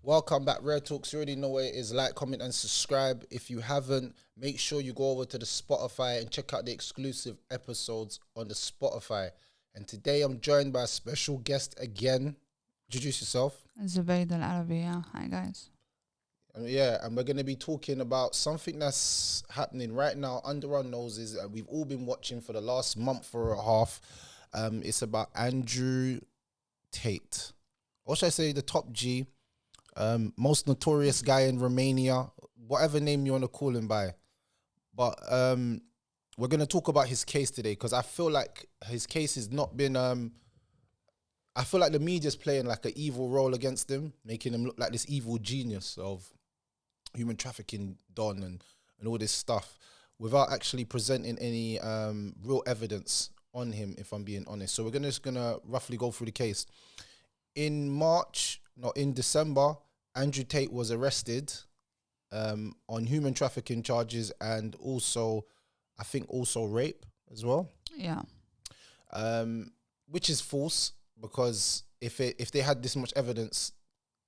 Welcome back, Rare Talks. You already know what it is. Like, comment, and subscribe. If you haven't, make sure you go over to the Spotify and check out the exclusive episodes on the Spotify. And today I'm joined by a special guest again. Introduce yourself. Zoubeeda Arabi, yeah. Hi, guys. Yeah, and we're going to be talking about something that's happening right now under our noses that we've all been watching for the last month or a half. It's about Andrew Tate. Or should I say the top G? Most notorious guy in Romania, whatever name you want to call him by. But we're going to talk about his case today because I feel like his case has not been... I feel like the media's playing like an evil role against him, making him look like this evil genius of human trafficking don and all this stuff without actually presenting any real evidence on him, if I'm being honest. So we're just going to roughly go through the case. In December, Andrew Tate was arrested on human trafficking charges and also, I think also rape as well. Yeah. Which is false because if they had this much evidence,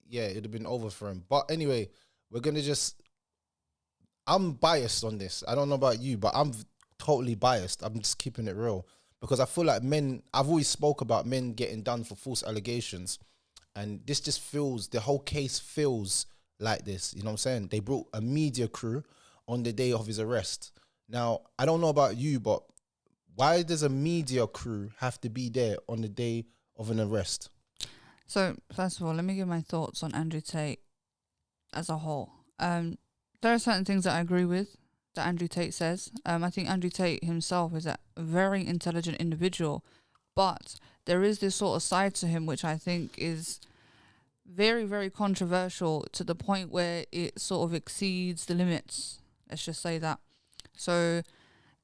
yeah, it'd have been over for him. But anyway, we're going to I'm biased on this. I don't know about you, but I'm totally biased. I'm just keeping it real because I feel like I've always spoke about men getting done for false allegations. And this just the whole case feels like this. You know what I'm saying? They brought a media crew on the day of his arrest. Now, I don't know about you, but why does a media crew have to be there on the day of an arrest? So, first of all, let me give my thoughts on Andrew Tate as a whole. There are certain things that I agree with that Andrew Tate says. I think Andrew Tate himself is a very intelligent individual, but there is this sort of side to him which I think is very, very controversial to the point where it sort of exceeds the limits. Let's just say that. So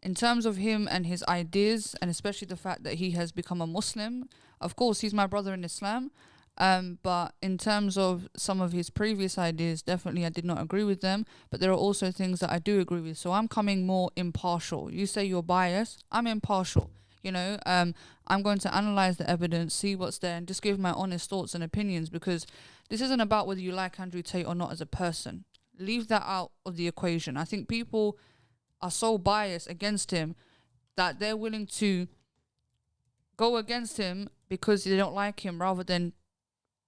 in terms of him and his ideas, and especially the fact that he has become a Muslim, of course, he's my brother in Islam. But in terms of some of his previous ideas, definitely I did not agree with them. But there are also things that I do agree with. So I'm coming more impartial. You say you're biased. I'm impartial. You know, I'm going to analyze the evidence, see what's there, and just give my honest thoughts and opinions, because this isn't about whether you like Andrew Tate or not as a person. Leave that out of the equation. I think people are so biased against him that they're willing to go against him because they don't like him rather than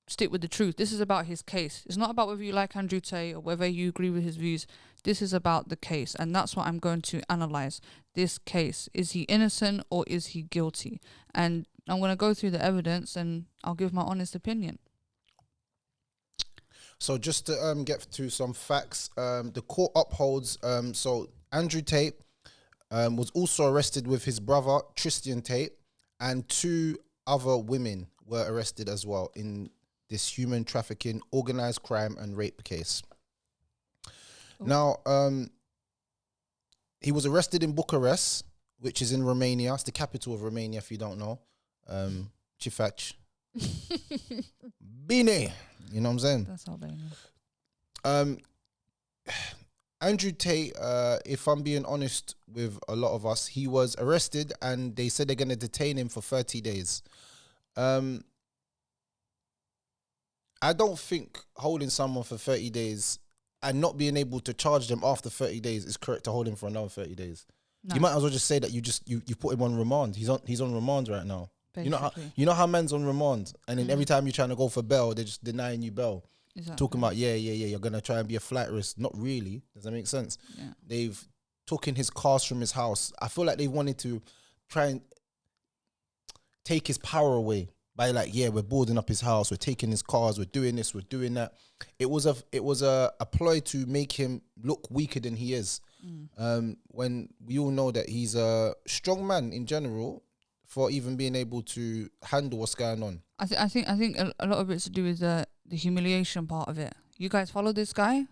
stick with the truth. This is about his case. It's not about whether you like Andrew Tate or whether you agree with his views. This is about the case, and that's what I'm going to analyze. This case, is he innocent or is he guilty? And I'm going to go through the evidence and I'll give my honest opinion. So just to get to some facts, the court upholds, so Andrew Tate was also arrested with his brother, Tristan Tate, and 2 other women were arrested as well in this human trafficking, organized crime and rape case. Ooh. Now, he was arrested in Bucharest, which is in Romania. It's the capital of Romania, if you don't know. Cifac. Bine. You know what I'm saying? That's all they know. Andrew Tate, if I'm being honest with a lot of us, he was arrested and they said they're going to detain him for 30 days. I don't think holding someone for 30 days and not being able to charge them after 30 days is correct to hold him for another 30 days. No. You might as well just say that you put him on remand. He's on remand right now. Basically. You know how men's on remand, and then every time you're trying to go for bail, they're just denying you bail. Exactly. Talking about you're gonna try and be a flight risk. Not really. Does that make sense? Yeah. They've taken his cars from his house. I feel like they wanted to try and take his power away by we're boarding up his house, we're taking his cars, we're doing this, we're doing that. It was a ploy to make him look weaker than he is. When we all know that he's a strong man in general for even being able to handle what's going on. I think a lot of it's to do with the humiliation part of it. You guys follow this guy?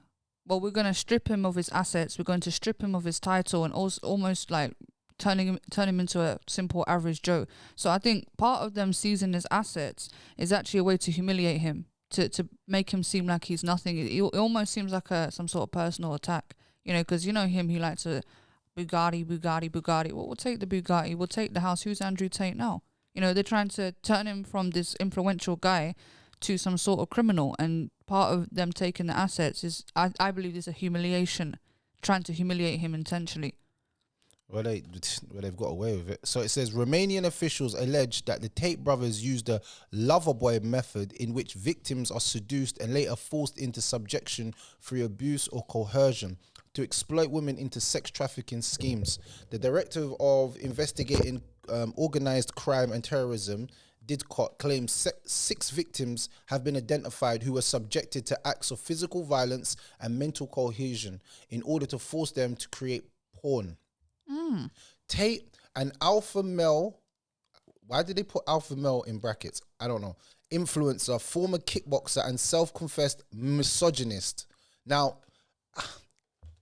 Well, we're going to strip him of his assets. We're going to strip him of his title and also almost like turn him into a simple average Joe. So I think part of them seizing his assets is actually a way to humiliate him, to make him seem like he's nothing. It almost seems like some sort of personal attack, you know, because you know him, he likes to Bugatti. Well, we'll take the Bugatti. We'll take the house. Who's Andrew Tate now? You know, they're trying to turn him from this influential guy to some sort of criminal, and part of them taking the assets is, I believe, is a humiliation, trying to humiliate him intentionally. Well, they've got away with it. So it says Romanian officials allege that the Tate brothers used a lover boy method in which victims are seduced and later forced into subjection through abuse or coercion to exploit women into sex trafficking schemes. The director of investigating organized crime and terrorism, Didcot, claims 6 victims have been identified who were subjected to acts of physical violence and mental coercion in order to force them to create porn. Tate, an alpha male, why did they put alpha male in brackets? I don't know. Influencer, former kickboxer, and self-confessed misogynist. Now,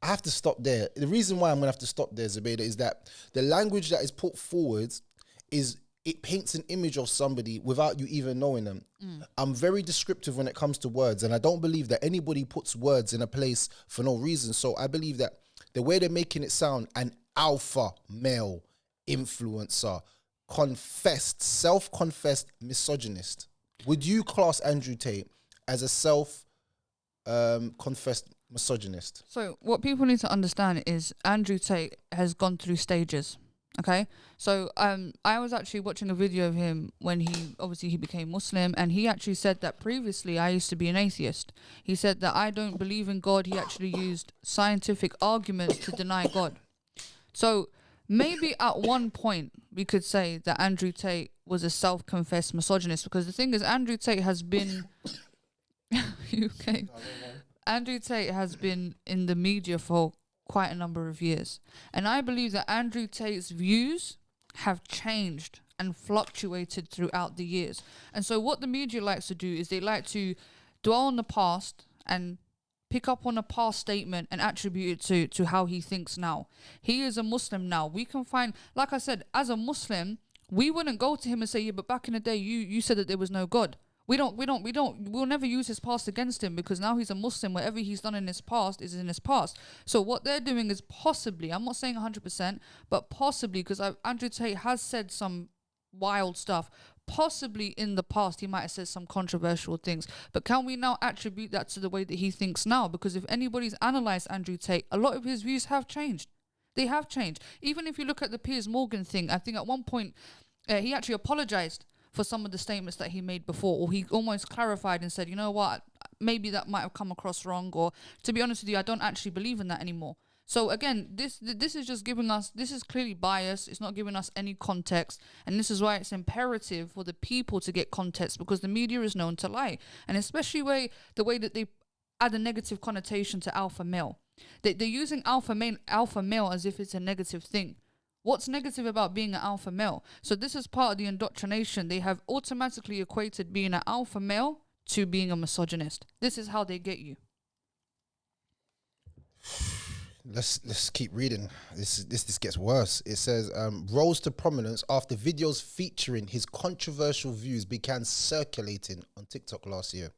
I have to stop there. The reason why I'm going to have to stop there, Zoubeeda, is that the language that is put forward it paints an image of somebody without you even knowing them. I'm very descriptive when it comes to words, and I don't believe that anybody puts words in a place for no reason. So I believe that the way they're making it sound, an alpha male influencer, self-confessed misogynist. Would you class Andrew Tate as a self-confessed misogynist? So what people need to understand is Andrew Tate has gone through stages. Okay, so I was actually watching a video of him when he became Muslim, and he actually said that previously I used to be an atheist. He said that I don't believe in God. He actually used scientific arguments to deny God. So maybe at one point we could say that Andrew Tate was a self-confessed misogynist, because the thing is, Andrew Tate has been Andrew Tate has been in the media for quite a number of years, and I believe that Andrew Tate's views have changed and fluctuated throughout the years. And so what the media likes to do is they like to dwell on the past and pick up on a past statement and attribute it to how he thinks now. He is a Muslim now. We can find, like I said, as a Muslim, we wouldn't go to him and say, yeah, but back in the day you said that there was no God. We'll never use his past against him, because now he's a Muslim. Whatever he's done in his past is in his past. So what they're doing is possibly, I'm not saying 100%, but possibly, because Andrew Tate has said some wild stuff, possibly in the past he might have said some controversial things, but can we now attribute that to the way that he thinks now? Because if anybody's analysed Andrew Tate, a lot of his views have changed. They have changed. Even if you look at the Piers Morgan thing, I think at one point he actually apologised for some of the statements that he made before, or he almost clarified and said, you know what, maybe that might have come across wrong, or to be honest with you, I don't actually believe in that anymore. So again, this is just giving us, this is clearly biased. It's not giving us any context, and this is why it's imperative for the people to get context, because the media is known to lie, and especially the way that they add a negative connotation to alpha male. They're using alpha male as if it's a negative thing. What's negative about being an alpha male? So this is part of the indoctrination. They have automatically equated being an alpha male to being a misogynist. This is how they get you. Let's keep reading. This gets worse. It says rose to prominence after videos featuring his controversial views began circulating on TikTok last year.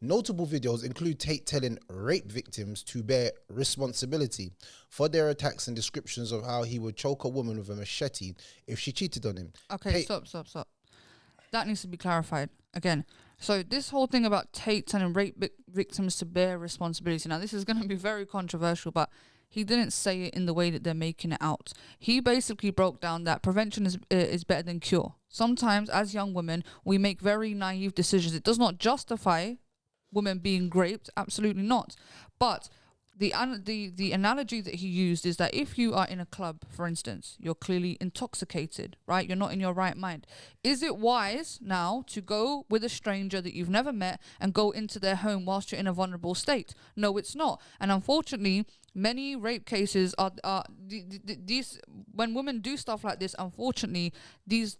Notable videos include Tate telling rape victims to bear responsibility for their attacks and descriptions of how he would choke a woman with a machete if she cheated on him. Okay, stop. That needs to be clarified again. So this whole thing about Tate telling rape victims to bear responsibility. Now, this is going to be very controversial, but he didn't say it in the way that they're making it out. He basically broke down that prevention is better than cure. Sometimes, as young women, we make very naive decisions. It does not justify women being raped, absolutely not. But the analogy that he used is that if you are in a club, for instance, you're clearly intoxicated, right? You're not in your right mind. Is it wise now to go with a stranger that you've never met and go into their home whilst you're in a vulnerable state? No, it's not. And unfortunately, many rape cases are these, when women do stuff like this, unfortunately these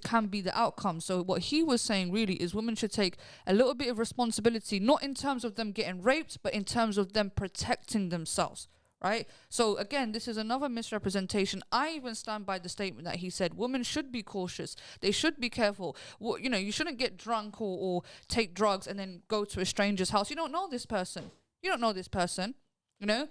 can be the outcome. So what he was saying really is women should take a little bit of responsibility, not in terms of them getting raped, but in terms of them protecting themselves, right? So again, this is another misrepresentation. I even stand by the statement that he said women should be cautious, they should be careful. Well, you know, you shouldn't get drunk or take drugs and then go to a stranger's house. You don't know this person, you know.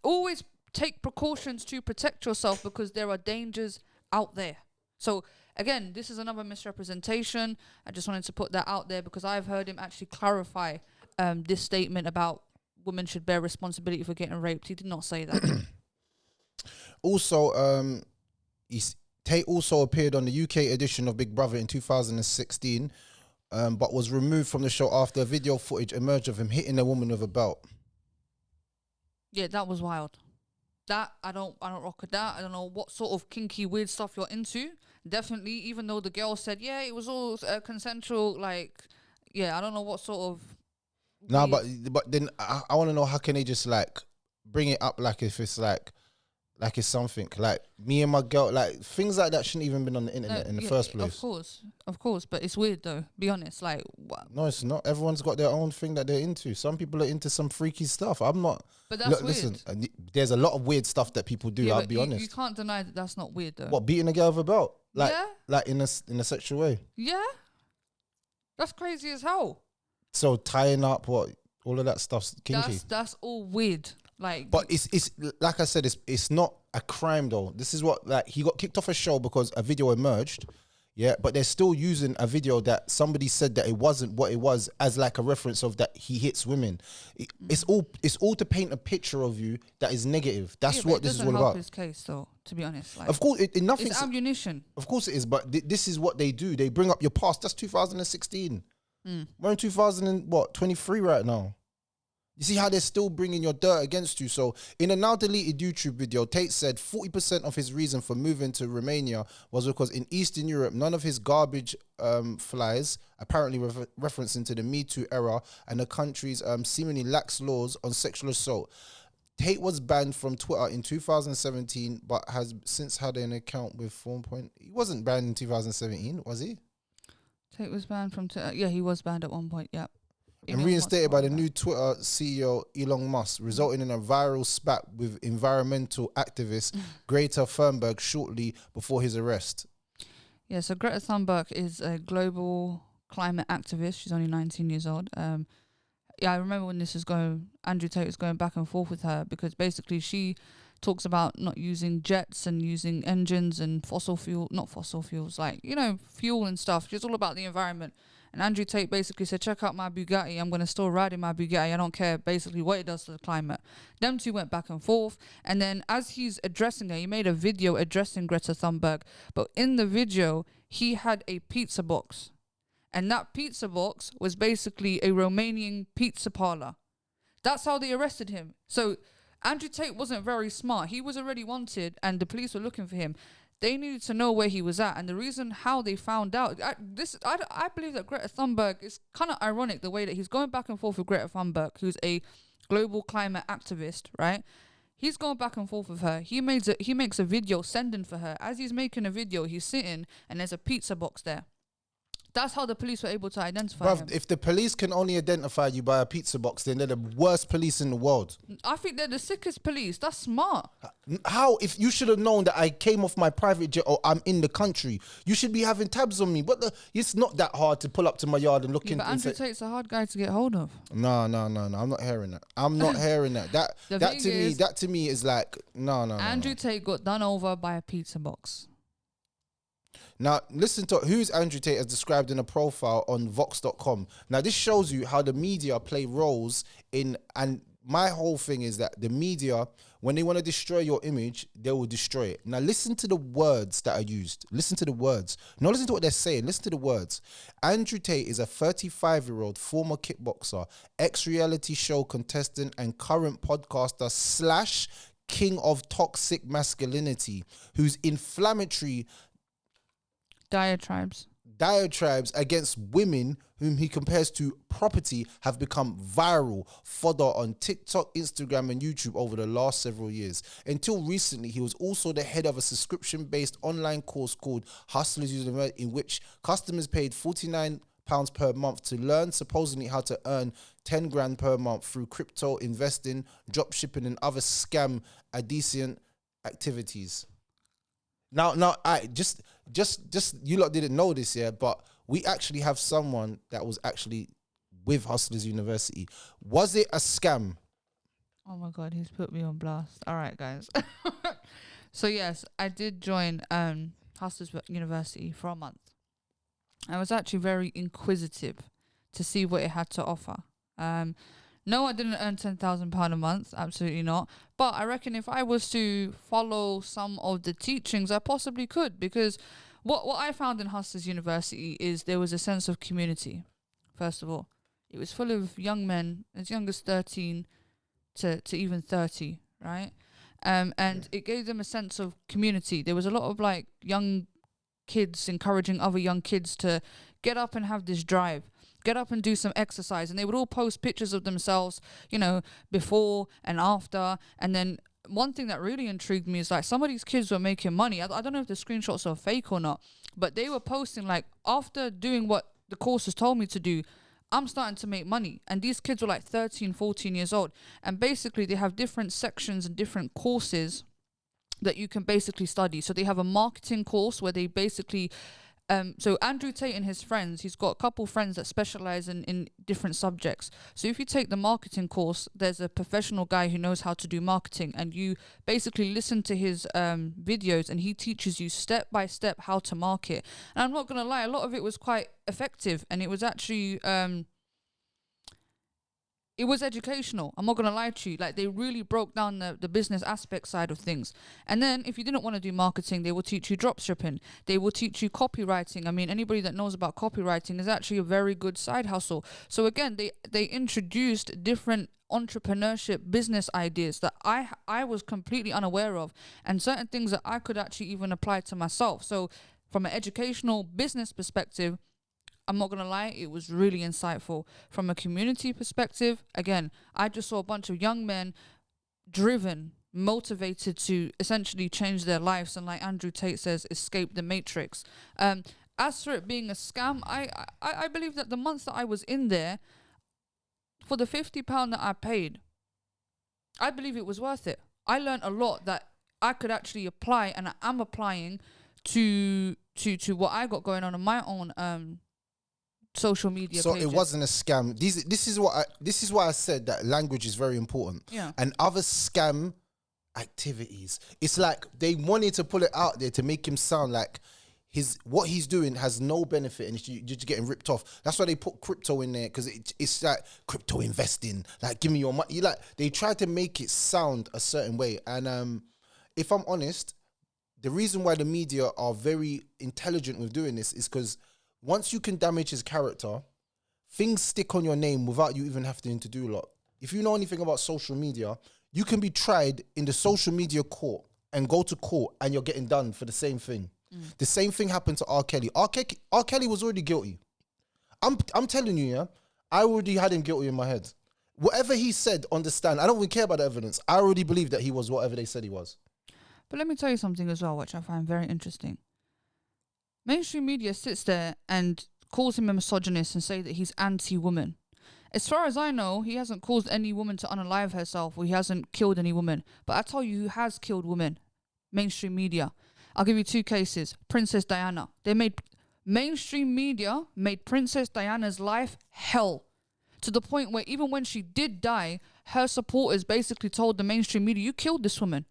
Always take precautions to protect yourself, because there are dangers out there. So again, this is another misrepresentation. I just wanted to put that out there because I've heard him actually clarify this statement about women should bear responsibility for getting raped. He did not say that. Also, Tate also appeared on the UK edition of Big Brother in 2016, but was removed from the show after video footage emerged of him hitting a woman with a belt. Yeah, that was wild. That I don't rock with that. I don't know what sort of kinky weird stuff you're into. Definitely, even though the girl said, yeah, it was all consensual. Like, yeah, I don't know what sort of. No, but then I want to know, how can they just like bring it up like if it's like it's something like me and my girl, like things like that shouldn't even been on the internet in the first place. Of course, but it's weird though. Be honest, like what? No, it's not. Everyone's got their own thing that they're into. Some people are into some freaky stuff. I'm not. But that's weird. Listen, there's a lot of weird stuff that people do. I'll be honest. You can't deny that that's not weird though. What, beating a girl with a belt? Like, yeah, like in a sexual way. Yeah, that's crazy as hell. So tying up, what, all of that stuff's kinky. That's all weird. Like, but it's like I said, it's not a crime though. This is what, like, he got kicked off a show because a video emerged. Yeah, but they're still using a video that somebody said that it wasn't what it was as like a reference of that he hits women. It's all to paint a picture of you that is negative. That's what this is all about. His case, though, to be honest. Like, of course, nothing. It's ammunition. Of course it is, but this is what they do. They bring up your past. That's 2016. We're in 2023 right now. You see how they're still bringing your dirt against you. So in a now deleted YouTube video, Tate said 40% of his reason for moving to Romania was because in Eastern Europe, none of his garbage flies, apparently referencing to the Me Too era and the country's seemingly lax laws on sexual assault. Tate was banned from Twitter in 2017, but has since had an account with 4 point. He wasn't banned in 2017, was he? Tate was banned from Twitter. Yeah, he was banned at one point, yep. And reinstated by the new Twitter CEO Elon Musk, resulting in a viral spat with environmental activist Greta Thunberg shortly before his arrest. Yeah, so Greta Thunberg is a global climate activist. She's only 19 years old. Yeah, I remember when this was going, Andrew Tate was going back and forth with her because basically she talks about not using jets and using engines and not fossil fuels, like, fuel and stuff. She's all about the environment. And Andrew Tate basically said, check out my Bugatti. I'm going to still ride in my Bugatti. I don't care basically what it does to the climate. Them two went back and forth. And then as he's addressing her, he made a video addressing Greta Thunberg. But in the video, he had a pizza box. And that pizza box was basically a Romanian pizza parlor. That's how they arrested him. So Andrew Tate wasn't very smart. He was already wanted and the police were looking for him. They needed to know where he was at, and the reason how they found out, I believe that Greta Thunberg is kind of ironic the way that he's going back and forth with Greta Thunberg, who's a global climate activist, right? He's going back and forth with her. He makes a video sending for her. As he's making a video, he's sitting and there's a pizza box there. That's how the police were able to identify him. If the police can only identify you by a pizza box, then they're the worst police in the world. I think they're the sickest police. That's smart. How? If you should have known that I came off my private jet or I'm in the country, you should be having tabs on me. It's not that hard to pull up to my yard and look in. But Andrew Tate's a hard guy to get hold of. No. I'm not hearing that. I'm not hearing that. That to me is like, no. Andrew Tate got done over by a pizza box. Now, listen to who's Andrew Tate as described in a profile on Vox.com. Now, this shows you how the media play roles in, and my whole thing is that the media, when they want to destroy your image, they will destroy it. Now, listen to the words that are used. Listen to the words. Not listen to what they're saying. Listen to the words. Andrew Tate is a 35-year-old former kickboxer, ex-reality show contestant, and current podcaster / king of toxic masculinity, whose inflammatory diatribes against women whom he compares to property have become viral fodder on TikTok, Instagram, and YouTube over the last several years. Until recently, he was also the head of a subscription-based online course called Hustlers University, in which customers paid £49 per month to learn supposedly how to earn 10 grand per month through crypto investing, drop shipping, and other scam adjacent activities. Now, I just you lot didn't know this, yeah, but we actually have someone that was actually with Hustlers University. Was it a scam? Oh my God, he's put me on blast. All right, guys. So yes, I did join Hustlers University for a month. I was actually very inquisitive to see what it had to offer. No, I didn't earn £10,000 a month, absolutely not. But I reckon if I was to follow some of the teachings, I possibly could, because what I found in Hustlers University is there was a sense of community. First of all, it was full of young men as young as 13 to even 30, right? And it gave them a sense of community. There was a lot of like young kids encouraging other young kids to get up and have this drive, get up and do some exercise. And they would all post pictures of themselves, you know, before and after. And then one thing that really intrigued me is like some of these kids were making money. I don't know if the screenshots are fake or not, but they were posting like, after doing what the course has told me to do, I'm starting to make money. And these kids were like 13, 14 years old. And basically they have different sections and different courses that you can basically study. So they have a marketing course where they basically so Andrew Tate and his friends, he's got a couple friends that specialize in different subjects. So if you take the marketing course, there's a professional guy who knows how to do marketing, and you basically listen to his videos, and he teaches you step by step how to market. And I'm not gonna lie, a lot of it was quite effective, and it was actually it was educational. I'm not going to lie to you. Like, they really broke down the business aspect side of things. And then if you didn't want to do marketing, they will teach you drop shipping. They will teach you copywriting. I mean, anybody that knows about copywriting is actually a very good side hustle. So again, they introduced different entrepreneurship business ideas that I was completely unaware of, and certain things that I could actually even apply to myself. So from an educational business perspective, I'm not going to lie, it was really insightful. From a community perspective, again, I just saw a bunch of young men driven, motivated to essentially change their lives and, like Andrew Tate says, escape the matrix. As for it being a scam, I believe that the months that I was in there, for the £50 that I paid, I believe it was worth it. I learned a lot that I could actually apply, and I am applying to what I got going on in my own social media so pages. It wasn't a scam. This is why I said that language is very important. Yeah. And other scam activities, it's like they wanted to pull it out there to make him sound like what he's doing has no benefit, and you're just getting ripped off. That's why they put crypto in there, because it's like crypto investing, like give me your money. Like, they try to make it sound a certain way. And if I'm honest, the reason why the media are very intelligent with doing this is because once you can damage his character, things stick on your name without you even having to do a lot. If you know anything about social media, you can be tried in the social media court and go to court, and you're getting done for the same thing. The same thing happened to R. Kelly. R. Kelly was already guilty. I'm telling you, yeah, I already had him guilty in my head. Whatever he said on the stand, I don't even care about the evidence. I already believe that he was whatever they said he was. But let me tell you something as well, which I find very interesting. Mainstream media sits there and calls him a misogynist and say that he's anti-woman. As far as I know, he hasn't caused any woman to unalive herself, or he hasn't killed any woman. But I tell you who has killed women. Mainstream media. I'll give you two cases. Princess Diana. Mainstream media made Princess Diana's life hell. To the point where even when she did die, her supporters basically told the mainstream media, you killed this woman.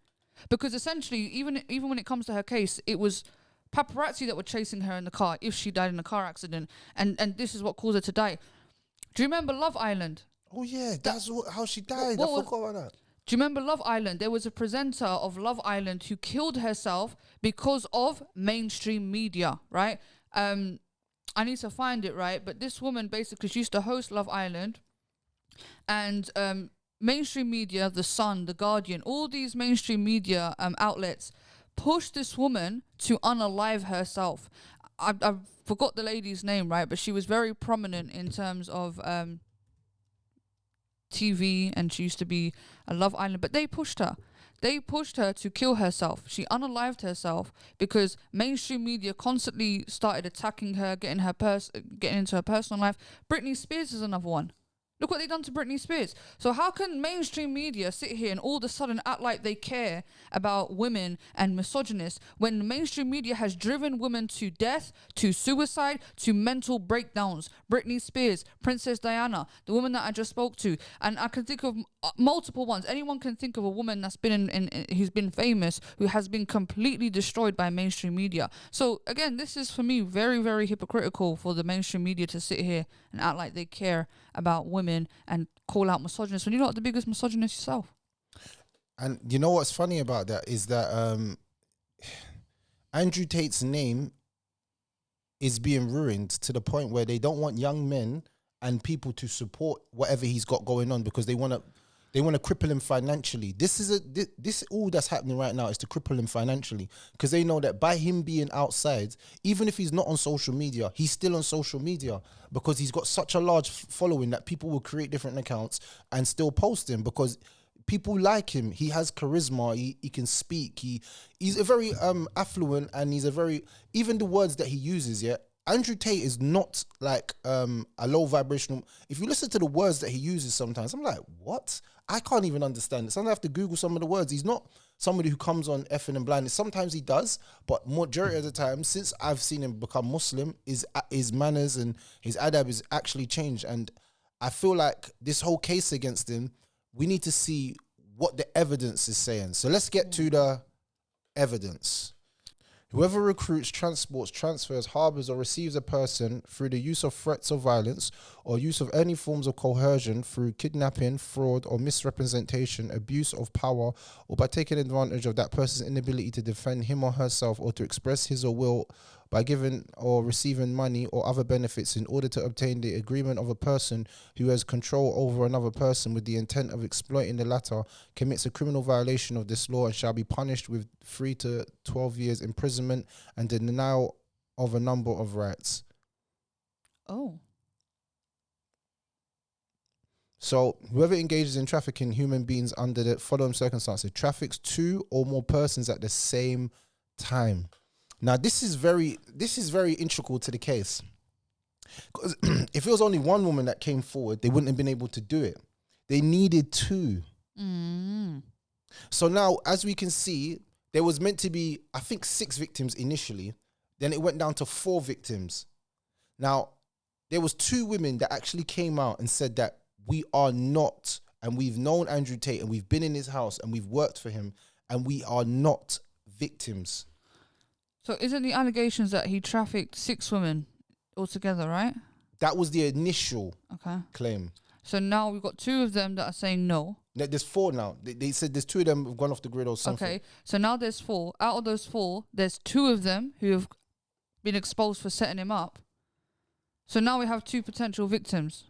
Because essentially, even when it comes to her case, it was paparazzi that were chasing her in the car if she died in a car accident, and this is what caused her to die. Do you remember Love Island? Oh yeah, that's how she died. I forgot about that. Do you remember Love Island? There was a presenter of Love Island who killed herself because of mainstream media, right? I need to find it, right? But this woman basically, she used to host Love Island, and mainstream media, The Sun, The Guardian, all these mainstream media outlets pushed this woman to unalive herself. I forgot the lady's name, right? But she was very prominent in terms of TV, and she used to be a Love Island. But they pushed her. They pushed her to kill herself. She unalived herself because mainstream media constantly started attacking her, getting into her personal life. Britney Spears is another one. Look what they done to Britney Spears. So how can mainstream media sit here and all of a sudden act like they care about women and misogynists when the mainstream media has driven women to death, to suicide, to mental breakdowns? Britney Spears, Princess Diana, the woman that I just spoke to, and I can think of multiple ones. Anyone can think of a woman that's been who's been famous, who has been completely destroyed by mainstream media. So again, this is for me very, very hypocritical for the mainstream media to sit here and act like they care about women and call out misogynists when you're not the biggest misogynist yourself. And you know what's funny about that is that Andrew Tate's name is being ruined to the point where they don't want young men and people to support whatever he's got going on because they want to cripple him financially. This all that's happening right now is to cripple him financially because they know that by him being outside, even if he's not on social media, he's still on social media because he's got such a large following that people will create different accounts and still post him because people like him. He has charisma. He can speak. He's a very affluent, and he's a very, even the words that he uses, yeah. Andrew Tate is not like a low vibrational. If you listen to the words that he uses sometimes, I'm like, what? I can't even understand it. Sometimes I have to Google some of the words. He's not somebody who comes on effing and blindness. Sometimes he does, but majority of the time, since I've seen him become Muslim, his manners and his adab is actually changed. And I feel like this whole case against him, we need to see what the evidence is saying. So let's get to the evidence. Whoever recruits, transports, transfers, harbors, or receives a person through the use of threats of violence or use of any forms of coercion through kidnapping, fraud, or misrepresentation, abuse of power, or by taking advantage of that person's inability to defend him or herself or to express his or will by giving or receiving money or other benefits in order to obtain the agreement of a person who has control over another person with the intent of exploiting the latter, commits a criminal violation of this law and shall be punished with 3 to 12 years imprisonment and the denial of a number of rights. Oh. So whoever engages in trafficking human beings under the following circumstances traffics 2 or more persons at the same time. Now, this is very integral to the case. Because if it was only one woman that came forward, they wouldn't have been able to do it. They needed 2. So now, as we can see, there was meant to be, I think, 6 victims initially. Then it went down to 4 victims. Now, there was 2 women that actually came out and said that we are not, and we've known Andrew Tate, and we've been in his house, and we've worked for him, and we are not victims. So isn't the allegations that he trafficked 6 women altogether, right? That was the initial claim. So now we've got 2 of them that are saying no. There's 4 now. They said there's 2 of them have gone off the grid or something. Okay, so now there's 4. Out of those 4, there's 2 of them who have been exposed for setting him up. So now we have 2 potential victims.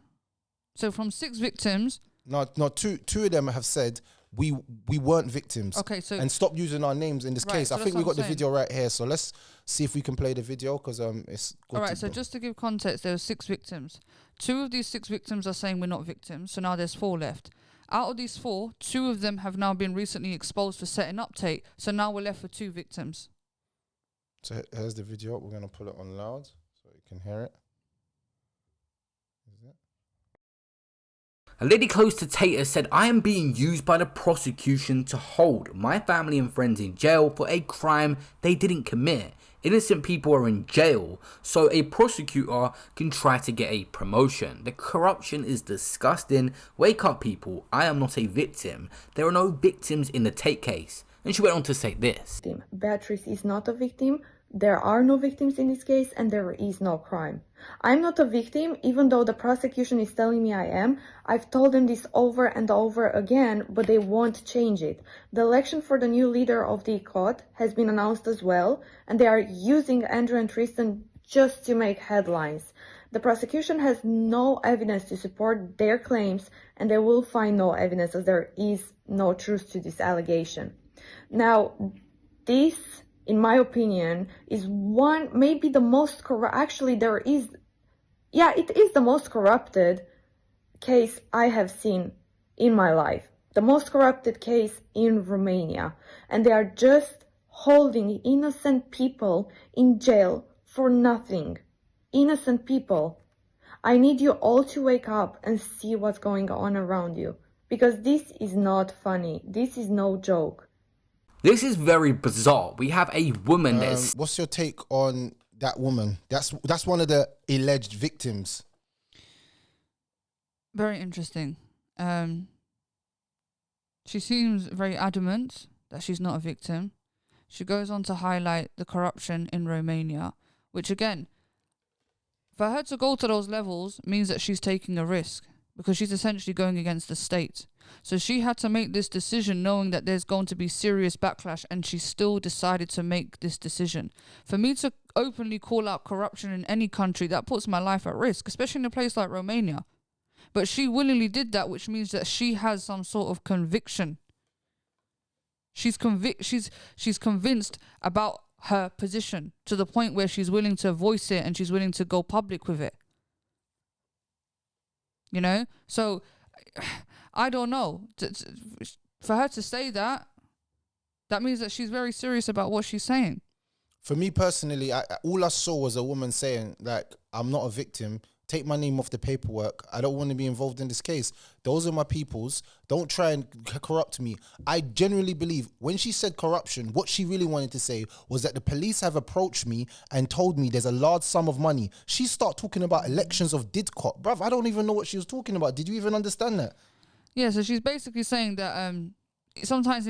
So from 6 victims... No, 2 of them have said... We weren't victims. Okay, so and stop using our names in this case. So I think we got the video right here. So let's see if we can play the video because it's good. All right. So just to give context, there were 6 victims. 2 of these 6 victims are saying we're not victims. So now there's 4 left. Out of these 4, 2 of them have now been recently exposed for setting up Tate. So now we're left with 2 victims. So here's the video. We're gonna put it on loud so you can hear it. A lady close to Tate has said, I am being used by the prosecution to hold my family and friends in jail for a crime they didn't commit. Innocent people are in jail, so a prosecutor can try to get a promotion. The corruption is disgusting. Wake up, people. I am not a victim. There are no victims in the Tate case. And she went on to say this. Beatrice is not a victim. There are no victims in this case and there is no crime. I'm not a victim, even though the prosecution is telling me I am. I've told them this over and over again, but they won't change it. The election for the new leader of the court has been announced as well, and they are using Andrew and Tristan just to make headlines. The prosecution has no evidence to support their claims, and they will find no evidence as there is no truth to this allegation. Now, this, in my opinion, is maybe the most it is the most corrupted case I have seen in my life. The most corrupted case in Romania. And they are just holding innocent people in jail for nothing. Innocent people. I need you all to wake up and see what's going on around you. Because this is not funny. This is no joke. This is very bizarre. We have a woman that is... What's your take on that woman? That's one of the alleged victims. Very interesting. She seems very adamant that she's not a victim. She goes on to highlight the corruption in Romania, which again, for her to go to those levels means that she's taking a risk, because she's essentially going against the state. So she had to make this decision knowing that there's going to be serious backlash, and she still decided to make this decision. For me to openly call out corruption in any country, that puts my life at risk, especially in a place like Romania. But she willingly did that, which means that she has some sort of conviction. She's convinced about her position to the point where she's willing to voice it and she's willing to go public with it. You know? So, I don't know. For her to say that, that means that she's very serious about what she's saying. For me personally, all I saw was a woman saying, like, I'm not a victim. Take my name off the paperwork. I don't want to be involved in this case. Those are my peoples. Don't try and corrupt me. I genuinely believe when she said corruption, what she really wanted to say was that the police have approached me and told me there's a large sum of money. She started talking about elections of Didcot. Bruv, I don't even know what she was talking about. Did you even understand that? Yeah, so she's basically saying that sometimes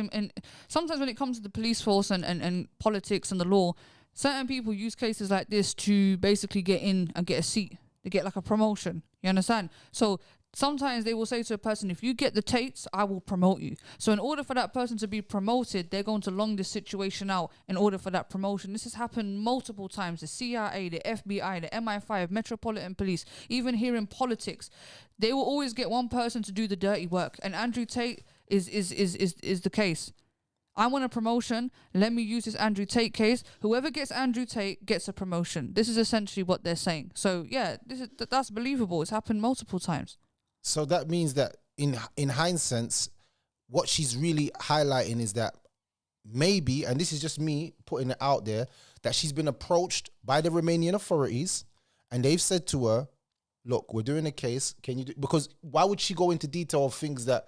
sometimes when it comes to the police force and politics and the law, certain people use cases like this to basically get in and get a seat. They get like a promotion. You understand? So sometimes they will say to a person, if you get the Tates, I will promote you. So in order for that person to be promoted, they're going to long this situation out in order for that promotion. This has happened multiple times. The CIA, the FBI, the MI5, Metropolitan Police, even here in politics, they will always get one person to do the dirty work. And Andrew Tate is the case. I want a promotion. Let me use this Andrew Tate case. Whoever gets Andrew Tate gets a promotion. This is essentially what they're saying. So yeah, that's believable. It's happened multiple times. So that means that in hindsight, what she's really highlighting is that maybe, and this is just me putting it out there, that she's been approached by the Romanian authorities and they've said to her, look, we're doing a case. Can you do, because why would she go into detail of things that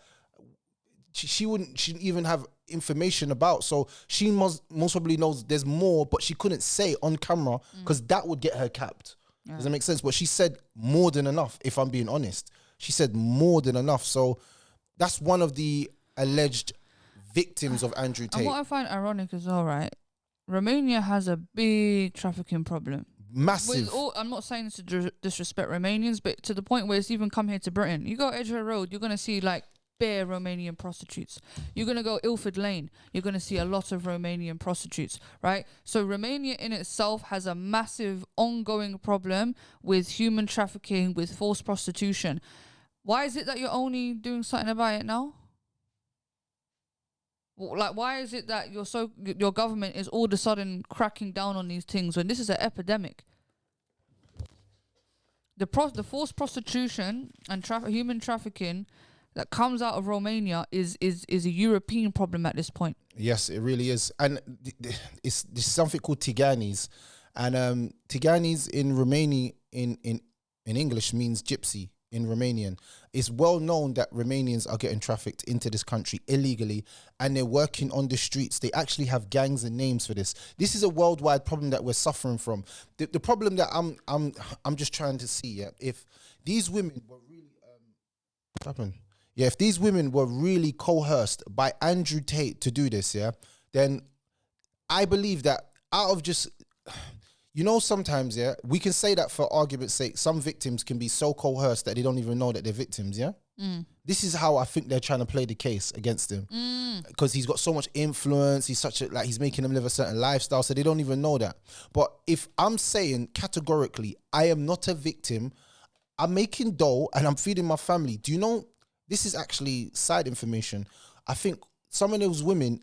she wouldn't even have information about? So she most probably knows there's more, but she couldn't say on camera because that would get her capped. Yeah. Does that make sense? But she said more than enough, if I'm being honest. She said more than enough. So that's one of the alleged victims of Andrew Tate. And what I find ironic as well, right? Romania has a big trafficking problem. Massive. I'm not saying this to disrespect Romanians, but to the point where it's even come here to Britain. You go Edgware Road, you're going to see like bare Romanian prostitutes. You're going to go Ilford Lane, you're going to see a lot of Romanian prostitutes, right? So Romania in itself has a massive ongoing problem with human trafficking, with forced prostitution. Why is it that you're only doing something about it now? Like, why is it that your government is all of a sudden cracking down on these things when this is an epidemic? The forced prostitution and human trafficking that comes out of Romania is a European problem at this point. Yes, it really is. And it's something called Tiganis. And Tiganis in Romania, in English, means gypsy in Romanian. It's well known that Romanians are getting trafficked into this country illegally and they're working on the streets. They actually have gangs and names for this. This is a worldwide problem that we're suffering from. The problem that I'm just trying to see, yeah, if these women were really what happened? Yeah, if these women were really coerced by Andrew Tate to do this, yeah, then I believe that out of just, you know, sometimes, yeah, we can say that for argument's sake, some victims can be so coerced that they don't even know that they're victims, yeah? This is how I think they're trying to play the case against him. Because he's got so much influence, he's making them live a certain lifestyle, so they don't even know that. But if I'm saying categorically, I am not a victim, I'm making dough and I'm feeding my family, do you know, this is actually side information. I think some of those women,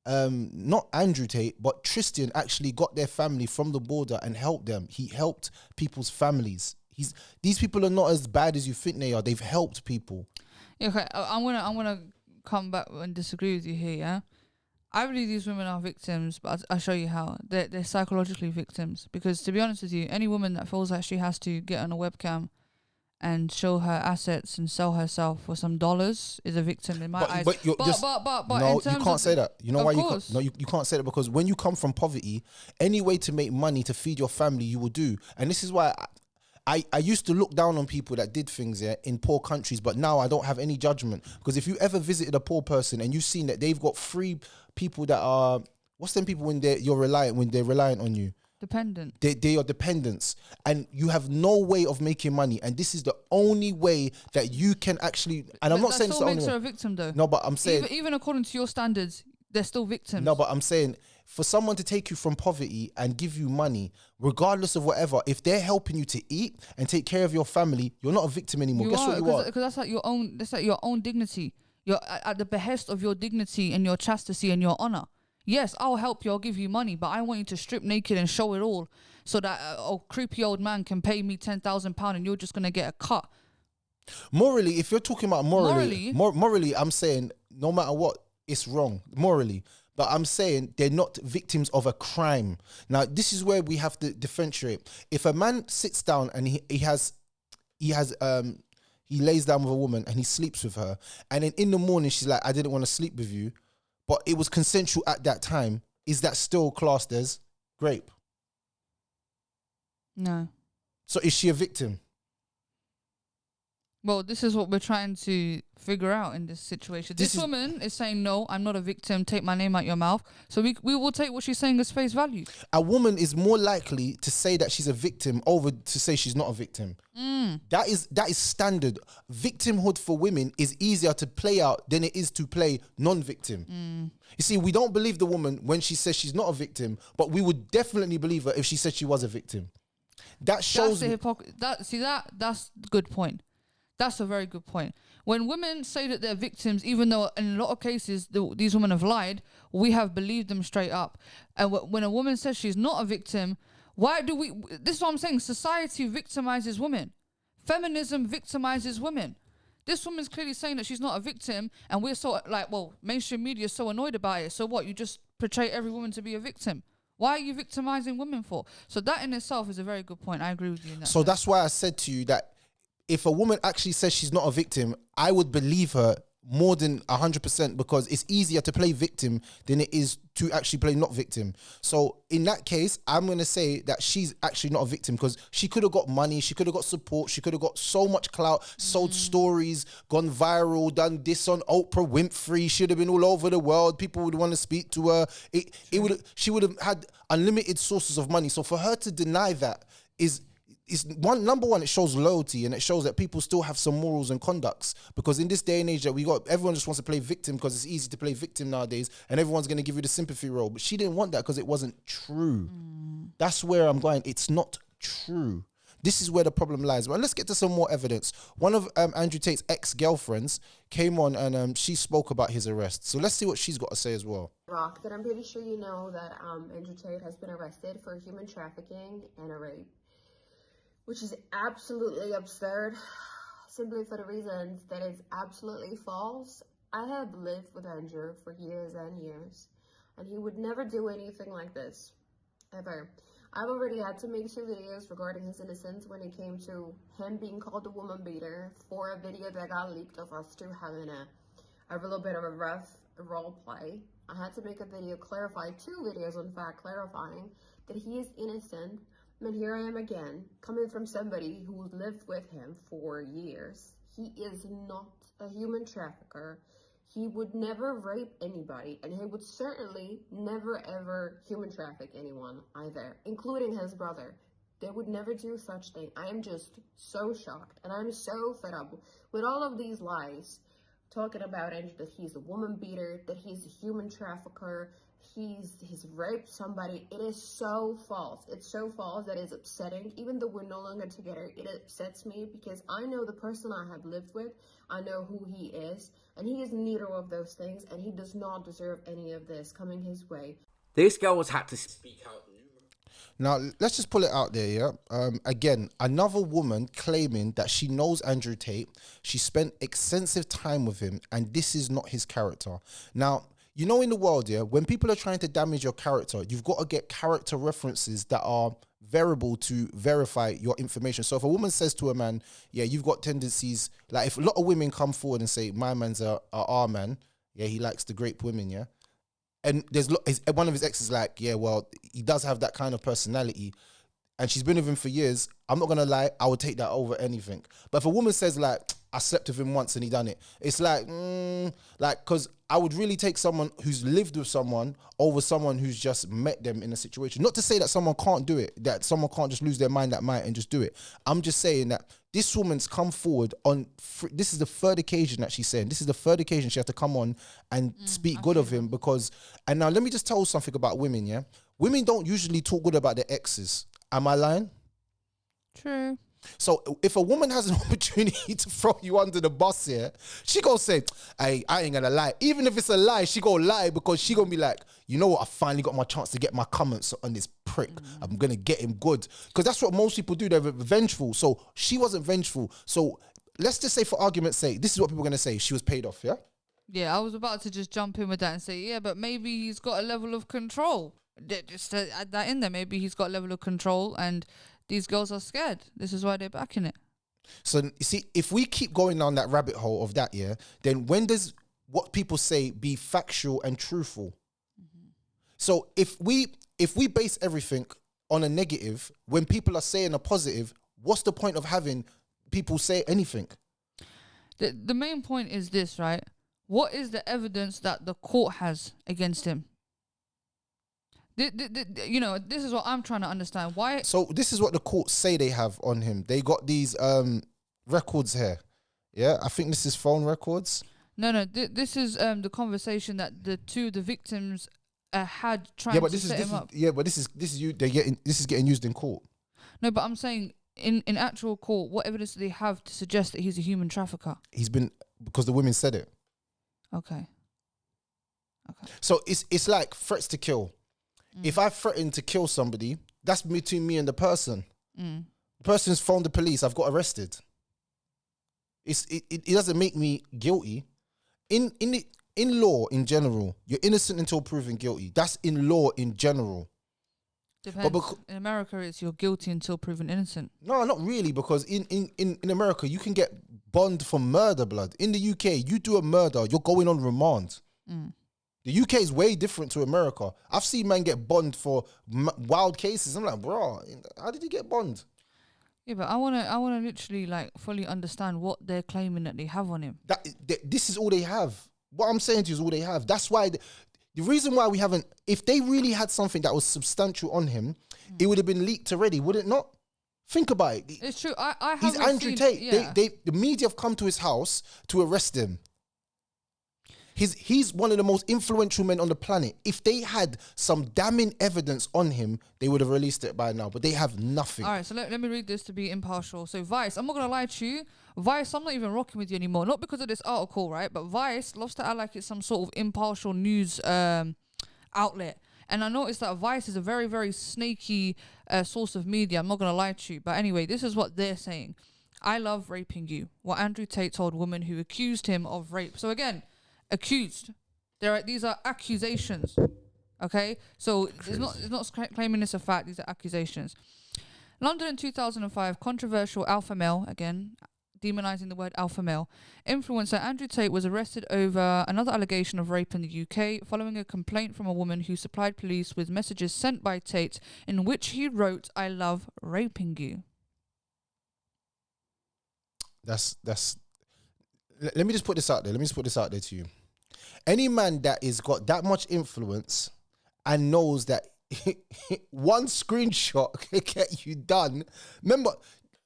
not Andrew Tate, but Tristan actually got their family from the border and helped them. He helped people's families. These people are not as bad as you think they are. They've helped people. Okay, I'm gonna come back and disagree with you here. Yeah, I believe these women are victims, but I'll show you how. They're psychologically victims, because to be honest with you, any woman that feels like she has to get on a webcam and show her assets and sell herself for some dollars is a victim in my eyes. But you're just but no, in terms you can't of say that. You know of why course. you can't say that, because when you come from poverty, any way to make money to feed your family, you will do. And this is why I used to look down on people that did things in poor countries, but now I don't have any judgment, because if you ever visited a poor person and you've seen that they've got free people that are, what's them people when they're reliant on you? Dependent. They are dependents, and you have no way of making money, and this is the only way that you can actually. And I'm not saying it's the only makes way. her a victim, though. No, but I'm saying even according to your standards, they're still victims. no, but I'm saying for someone to take you from poverty and give you money, regardless of whatever, if they're helping you to eat and take care of your family, you're not a victim anymore. Guess what you are? Because that's like your own. That's like your own dignity. You're at the behest of your dignity and your chastity and your honor. Yes, I'll help you. I'll give you money, but I want you to strip naked and show it all, so that a creepy old man can pay me £10,000 and you're just gonna get a cut. Morally, if you're talking about morally, I'm saying no matter what, it's wrong morally. But I'm saying they're not victims of a crime. Now, this is where we have to differentiate. If a man sits down and he lays down with a woman and he sleeps with her, and then in the morning she's like, I didn't want to sleep with you, but it was consensual at that time, is that still classed as rape? No. So is she a victim? Well, this is what we're trying to figure out in this situation. This woman is saying, no, I'm not a victim. Take my name out your mouth. So we will take what she's saying as face value. A woman is more likely to say that she's a victim over to say she's not a victim. That is standard. Victimhood for women is easier to play out than it is to play non-victim. You see, we don't believe the woman when she says she's not a victim, but we would definitely believe her if she said she was a victim. That shows... That's the hypocrisy. That's a good point. That's a very good point. When women say that they're victims, even though in a lot of cases these women have lied, we have believed them straight up. And when a woman says she's not a victim, why do we... This is what I'm saying. Society victimizes women. Feminism victimizes women. This woman's clearly saying that she's not a victim, and we're so, mainstream media is so annoyed about it. So what? You just portray every woman to be a victim. Why are you victimizing women for? So that in itself is a very good point. I agree with you in that. So that's why I said to you that if a woman actually says she's not a victim, I would believe her more than 100%, because it's easier to play victim than it is to actually play not victim. So in that case, I'm going to say that she's actually not a victim, because she could have got money, she could have got support, she could have got so much clout, sold stories, gone viral, done this on Oprah Winfrey, should have been all over the world, people would want to speak to her. She would have had unlimited sources of money. So for her to deny that is number one, it shows loyalty, and it shows that people still have some morals and conducts, because in this day and age that we got, everyone just wants to play victim because it's easy to play victim nowadays, and everyone's going to give you the sympathy role. But she didn't want that because it wasn't true. That's where I'm going. It's not true. This is where the problem lies. Well, let's get to some more evidence. One of Andrew Tate's ex-girlfriends came on and she spoke about his arrest. So let's see what she's got to say as well. Rock, that I'm pretty sure you know that Andrew Tate has been arrested for human trafficking and a rape, which is absolutely absurd, simply for the reasons that it's absolutely false. I have lived with Andrew for years and years, and he would never do anything like this, ever. I've already had to make 2 videos regarding his innocence when it came to him being called a woman beater for a video that got leaked of us two having a little bit of a rough role play. I had to make a video 2 videos in fact, clarifying that he is innocent. And here I am again, coming from somebody who lived with him for years. He is not a human trafficker. He would never rape anybody, and he would certainly never ever human traffic anyone either, including his brother. They would never do such thing. I am just so shocked, and I'm so fed up with all of these lies, talking about Andrew, that he's a woman beater, that he's a human trafficker, he's raped somebody. It is so false. It's so false that it's upsetting. Even though we're no longer together, it upsets me because I know the person I have lived with. I know who he is, and he is neither of those things, and he does not deserve any of this coming his way. This girl has had to speak out. Now, let's just pull it out there, yeah? Again, another woman claiming that she knows Andrew Tate. She spent extensive time with him, and this is not his character. Now, you know, in the world, yeah, when people are trying to damage your character, you've got to get character references that are variable to verify your information. So if a woman says to a man, yeah, you've got tendencies, like if a lot of women come forward and say, my man's a our man, yeah, he likes to grape women, yeah. And one of his exes like, yeah, well, he does have that kind of personality, and she's been with him for years. I'm not gonna lie, I would take that over anything. But if a woman says like, I slept with him once and he done it, it's like, because I would really take someone who's lived with someone over someone who's just met them in a situation. Not to say that someone can't do it, that someone can't just lose their mind that might and just do it. I'm just saying that this woman's come forward on, this is the third occasion that she's saying, this is the third occasion she has to come on and speak good of him because, and now let me just tell you something about women, yeah? Women don't usually talk good about their exes. Am I lying? True. So if a woman has an opportunity to throw you under the bus here, she gonna say, hey, I ain't gonna lie. Even if it's a lie, she gonna lie because she gonna be like, you know what, I finally got my chance to get my comments on this prick. I'm gonna get him good. Because that's what most people do, they're vengeful. So she wasn't vengeful. So let's just say for argument's sake, this is what people are gonna say, she was paid off, yeah? Yeah, I was about to just jump in with that and say, yeah, but maybe he's got a level of control. Just to add that in there, maybe he's got a level of control and these girls are scared. This is why they're backing it. So you see, if we keep going down that rabbit hole of that, yeah, then when does what people say be factual and truthful? So if we base everything on a negative, when people are saying a positive, what's the point of having people say anything? The main point is this, right? What is the evidence that the court has against him? You know, this is what I'm trying to understand. Why? So this is what the courts say they have on him. They got these records here. Yeah, I think this is phone records. No. This is the conversation that the victims had trying to set him up. Yeah, but this is you. This is getting used in court. No, but I'm saying in actual court, what evidence do they have to suggest that he's a human trafficker? He's been, because the women said it. Okay. So it's like threats to kill. If I threaten to kill somebody, that's between me and the person. The person's phoned the police. I've got arrested. It doesn't make me guilty. In law in general, you're innocent until proven guilty. That's in law in general. Depends. In America, it's you're guilty until proven innocent. No, not really, because in America, you can get bond for murder, blood. In the UK, you do a murder, you're going on remand. The UK is way different to America. I've seen men get bond for wild cases. I'm like, bro, how did you get bond? Yeah, but I wanna literally like fully understand what they're claiming that they have on him. This is all they have. What I'm saying to you is all they have. That's why the reason why we haven't, if they really had something that was substantial on him, it would have been leaked already, would it not? Think about it. It's true. I haven't He's Andrew Tate. Yeah. The media have come to his house to arrest him. He's one of the most influential men on the planet. If they had some damning evidence on him, they would have released it by now, but they have nothing. All right, so let me read this to be impartial. So Vice, I'm not going to lie to you. Vice, I'm not even rocking with you anymore. Not because of this article, right? But Vice loves to act like it's some sort of impartial news outlet. And I noticed that Vice is a very, very snaky source of media. I'm not going to lie to you. But anyway, this is what they're saying. I love raping you. What Andrew Tate told women who accused him of rape. So again, accused. These are accusations. Okay? So it's not claiming it's a fact. These are accusations. London in 2005, controversial alpha male, again, demonizing the word alpha male, influencer Andrew Tate was arrested over another allegation of rape in the UK following a complaint from a woman who supplied police with messages sent by Tate in which he wrote, I love raping you. Let me just put this out there. Let me just put this out there to you. Any man that is got that much influence and knows that one screenshot can get you done. Remember,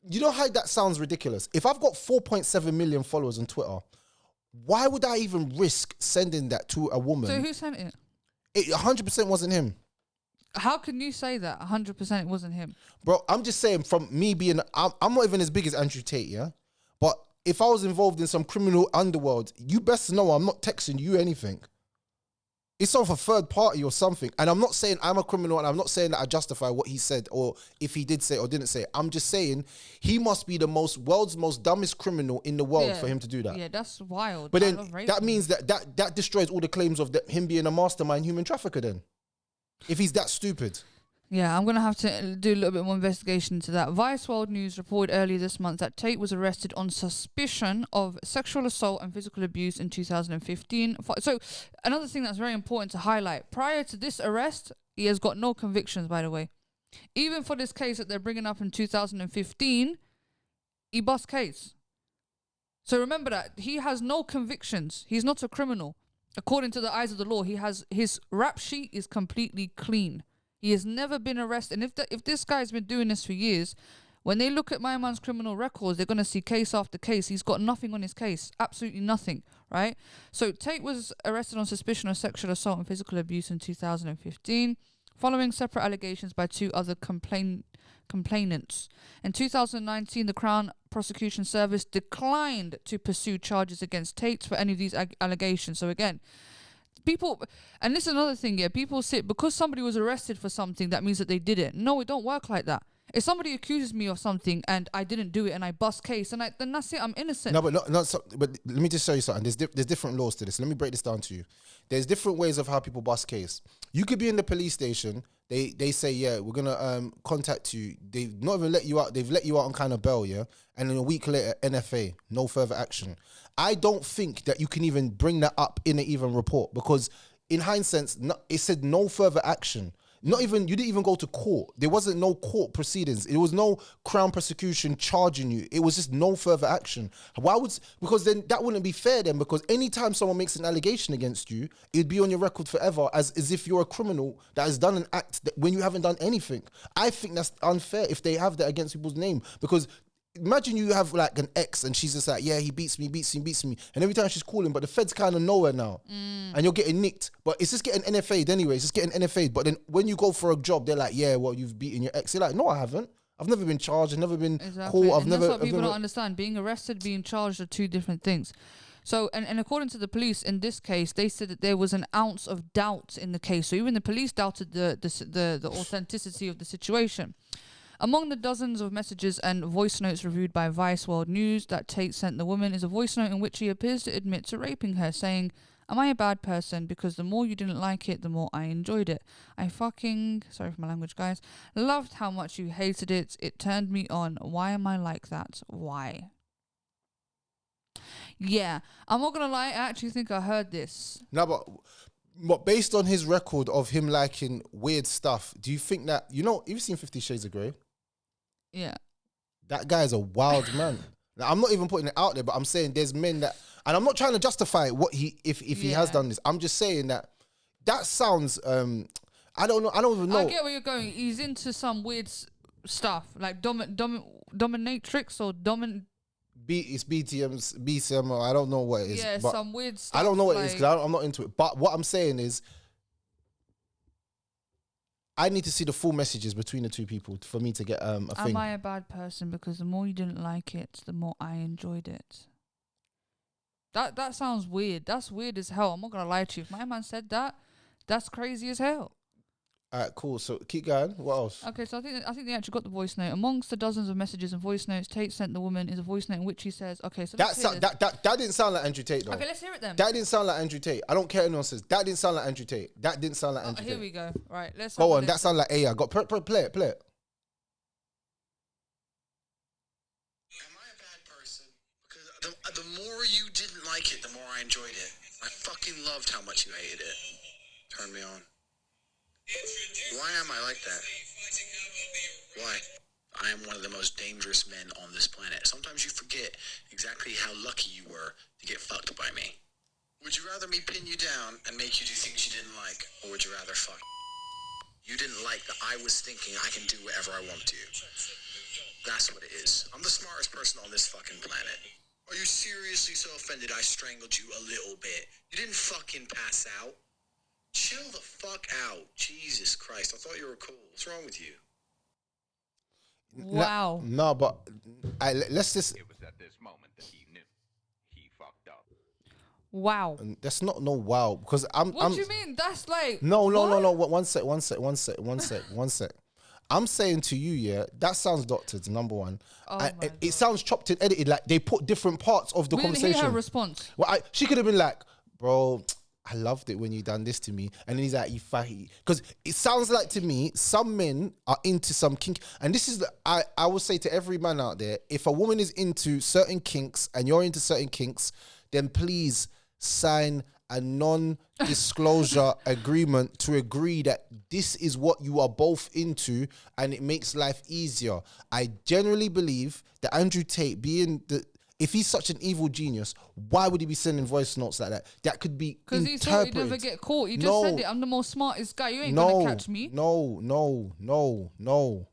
you know how that sounds ridiculous? If I've got 4.7 million followers on Twitter, why would I even risk sending that to a woman? So who sent it? It 100% wasn't him. How can you say that 100% it wasn't him? Bro, I'm just saying from me being, I'm not even as big as Andrew Tate, yeah? But if I was involved in some criminal underworld, you best know I'm not texting you anything. It's of a third party or something. And I'm not saying I'm a criminal, and I'm not saying that I justify what he said or if he did say or didn't say. I'm just saying he must be the world's most dumbest criminal in the world for him to do that. Yeah, that's wild. But then that means that destroys all the claims of him being a mastermind human trafficker then. If he's that stupid. Yeah, I'm going to have to do a little bit more investigation into that. Vice World News reported earlier this month that Tate was arrested on suspicion of sexual assault and physical abuse in 2015. So, another thing that's very important to highlight, prior to this arrest, he has got no convictions, by the way. Even for this case that they're bringing up in 2015, he bust case. So remember that. He has no convictions. He's not a criminal. According to the eyes of the law, his rap sheet is completely clean. He has never been arrested. And if this guy's been doing this for years, when they look at my man's criminal records, they're going to see case after case. He's got nothing on his case. Absolutely nothing, right? So Tate was arrested on suspicion of sexual assault and physical abuse in 2015, following separate allegations by two other complainants. In 2019, the Crown Prosecution Service declined to pursue charges against Tate for any of these allegations. So again, people, and this is another thing, yeah, people because somebody was arrested for something, that means that they did it. No, it don't work like that. If somebody accuses me of something and I didn't do it and I bust case, and then that's it, I'm innocent. No, but but let me just show you something. There's different laws to this. Let me break this down to you. There's different ways of how people bust case. You could be in the police station. They say, yeah, we're gonna contact you. They've not even let you out. They've let you out on kind of bail, yeah. And then a week later, NFA, no further action. I don't think that you can even bring that up in an even report, because in hindsight, it said no further action. You didn't even go to court. There wasn't no court proceedings. It was no Crown prosecution charging you. It was just no further action. Because then that wouldn't be fair then, because anytime someone makes an allegation against you, it'd be on your record forever as if you're a criminal that has done an act when you haven't done anything. I think that's unfair if they have that against people's name, because imagine you have like an ex and she's just like, yeah, he beats me. And every time she's calling, but the feds kind of know her now. And you're getting nicked. But it's just getting NFA'd anyway. It's just getting NFA'd. But then when you go for a job, they're like, yeah, well, you've beaten your ex. You're like, no, I haven't. I've never been charged. I've never been caught. That's what people don't understand. Being arrested, being charged are two different things. So, and according to the police, in this case, they said that there was an ounce of doubt in the case. So even the police doubted the authenticity of the situation. Among the dozens of messages and voice notes reviewed by Vice World News that Tate sent the woman is a voice note in which he appears to admit to raping her, saying, "Am I a bad person? Because the more you didn't like it, the more I enjoyed it. I fucking," sorry for my language, guys, "loved how much you hated it. It turned me on. Why am I like that? Why?" Yeah, I'm not gonna lie, I actually think I heard this. No, but based on his record of him liking weird stuff, do you think that, you've seen 50 Shades of Grey? Yeah. That guy is a wild man. Now, I'm not even putting it out there, but I'm saying there's men that, and I'm not trying to justify what if he has done this. I'm just saying that sounds, I don't know. I don't even know. I get where you're going. He's into some weird stuff, like dominatrix or It's BCM, or I don't know what it is. Yeah, some weird stuff. I don't know what it is because I'm not into it. But what I'm saying is, I need to see the full messages between the two people for me to get a thing. Am I a bad person? Because the more you didn't like it, the more I enjoyed it. That sounds weird. That's weird as hell. I'm not gonna lie to you. If my man said that, that's crazy as hell. Alright, cool. So keep going. What else? Okay, so I think they actually got the voice note. Amongst the dozens of messages and voice notes Tate sent the woman is a voice note in which he says, "Okay, so that didn't sound like Andrew Tate though." Okay, let's hear it then. That didn't sound like Andrew Tate. I don't care what anyone says. That didn't sound like Andrew Tate. That didn't sound like Andrew Tate. Here we go. Right, let's go on. That sounded like AI. Got play it. Am I a bad person? Because the more you didn't like it, the more I enjoyed it. I fucking loved how much you hated it. Turned me on. Why am I like that? Why? I am one of the most dangerous men on this planet. Sometimes you forget exactly how lucky you were to get fucked by me. Would you rather me pin you down and make you do things you didn't like, or would you rather fuck? You didn't like that I was thinking I can do whatever I want to. That's what it is. I'm the smartest person on this fucking planet. Are you seriously so offended I strangled you a little bit? You didn't fucking pass out. Chill the fuck out. Jesus Christ. I thought you were cool. What's wrong with you? Wow. No, but let's just... It was at this moment that he knew. He fucked up. Wow. And that's not no wow because What do you mean? That's like No. what? One sec. I'm saying to you, yeah, that sounds doctored. Number one, Oh and my it sounds chopped and edited. Like they put different parts of the We didn't conversation. hear her response. Well, she could have been like, bro, I loved it when you done this to me. And then he's like, you fatty. Because it sounds like to me, some men are into some kink. And this is, I will say to every man out there, if a woman is into certain kinks and you're into certain kinks, then please sign a non-disclosure agreement to agree that this is what you are both into and it makes life easier. I generally believe that Andrew Tate being if he's such an evil genius, why would he be sending voice notes like that? That could be Because he thought he'd never get caught. He just said it. I'm the most smartest guy. You ain't gonna catch me. No.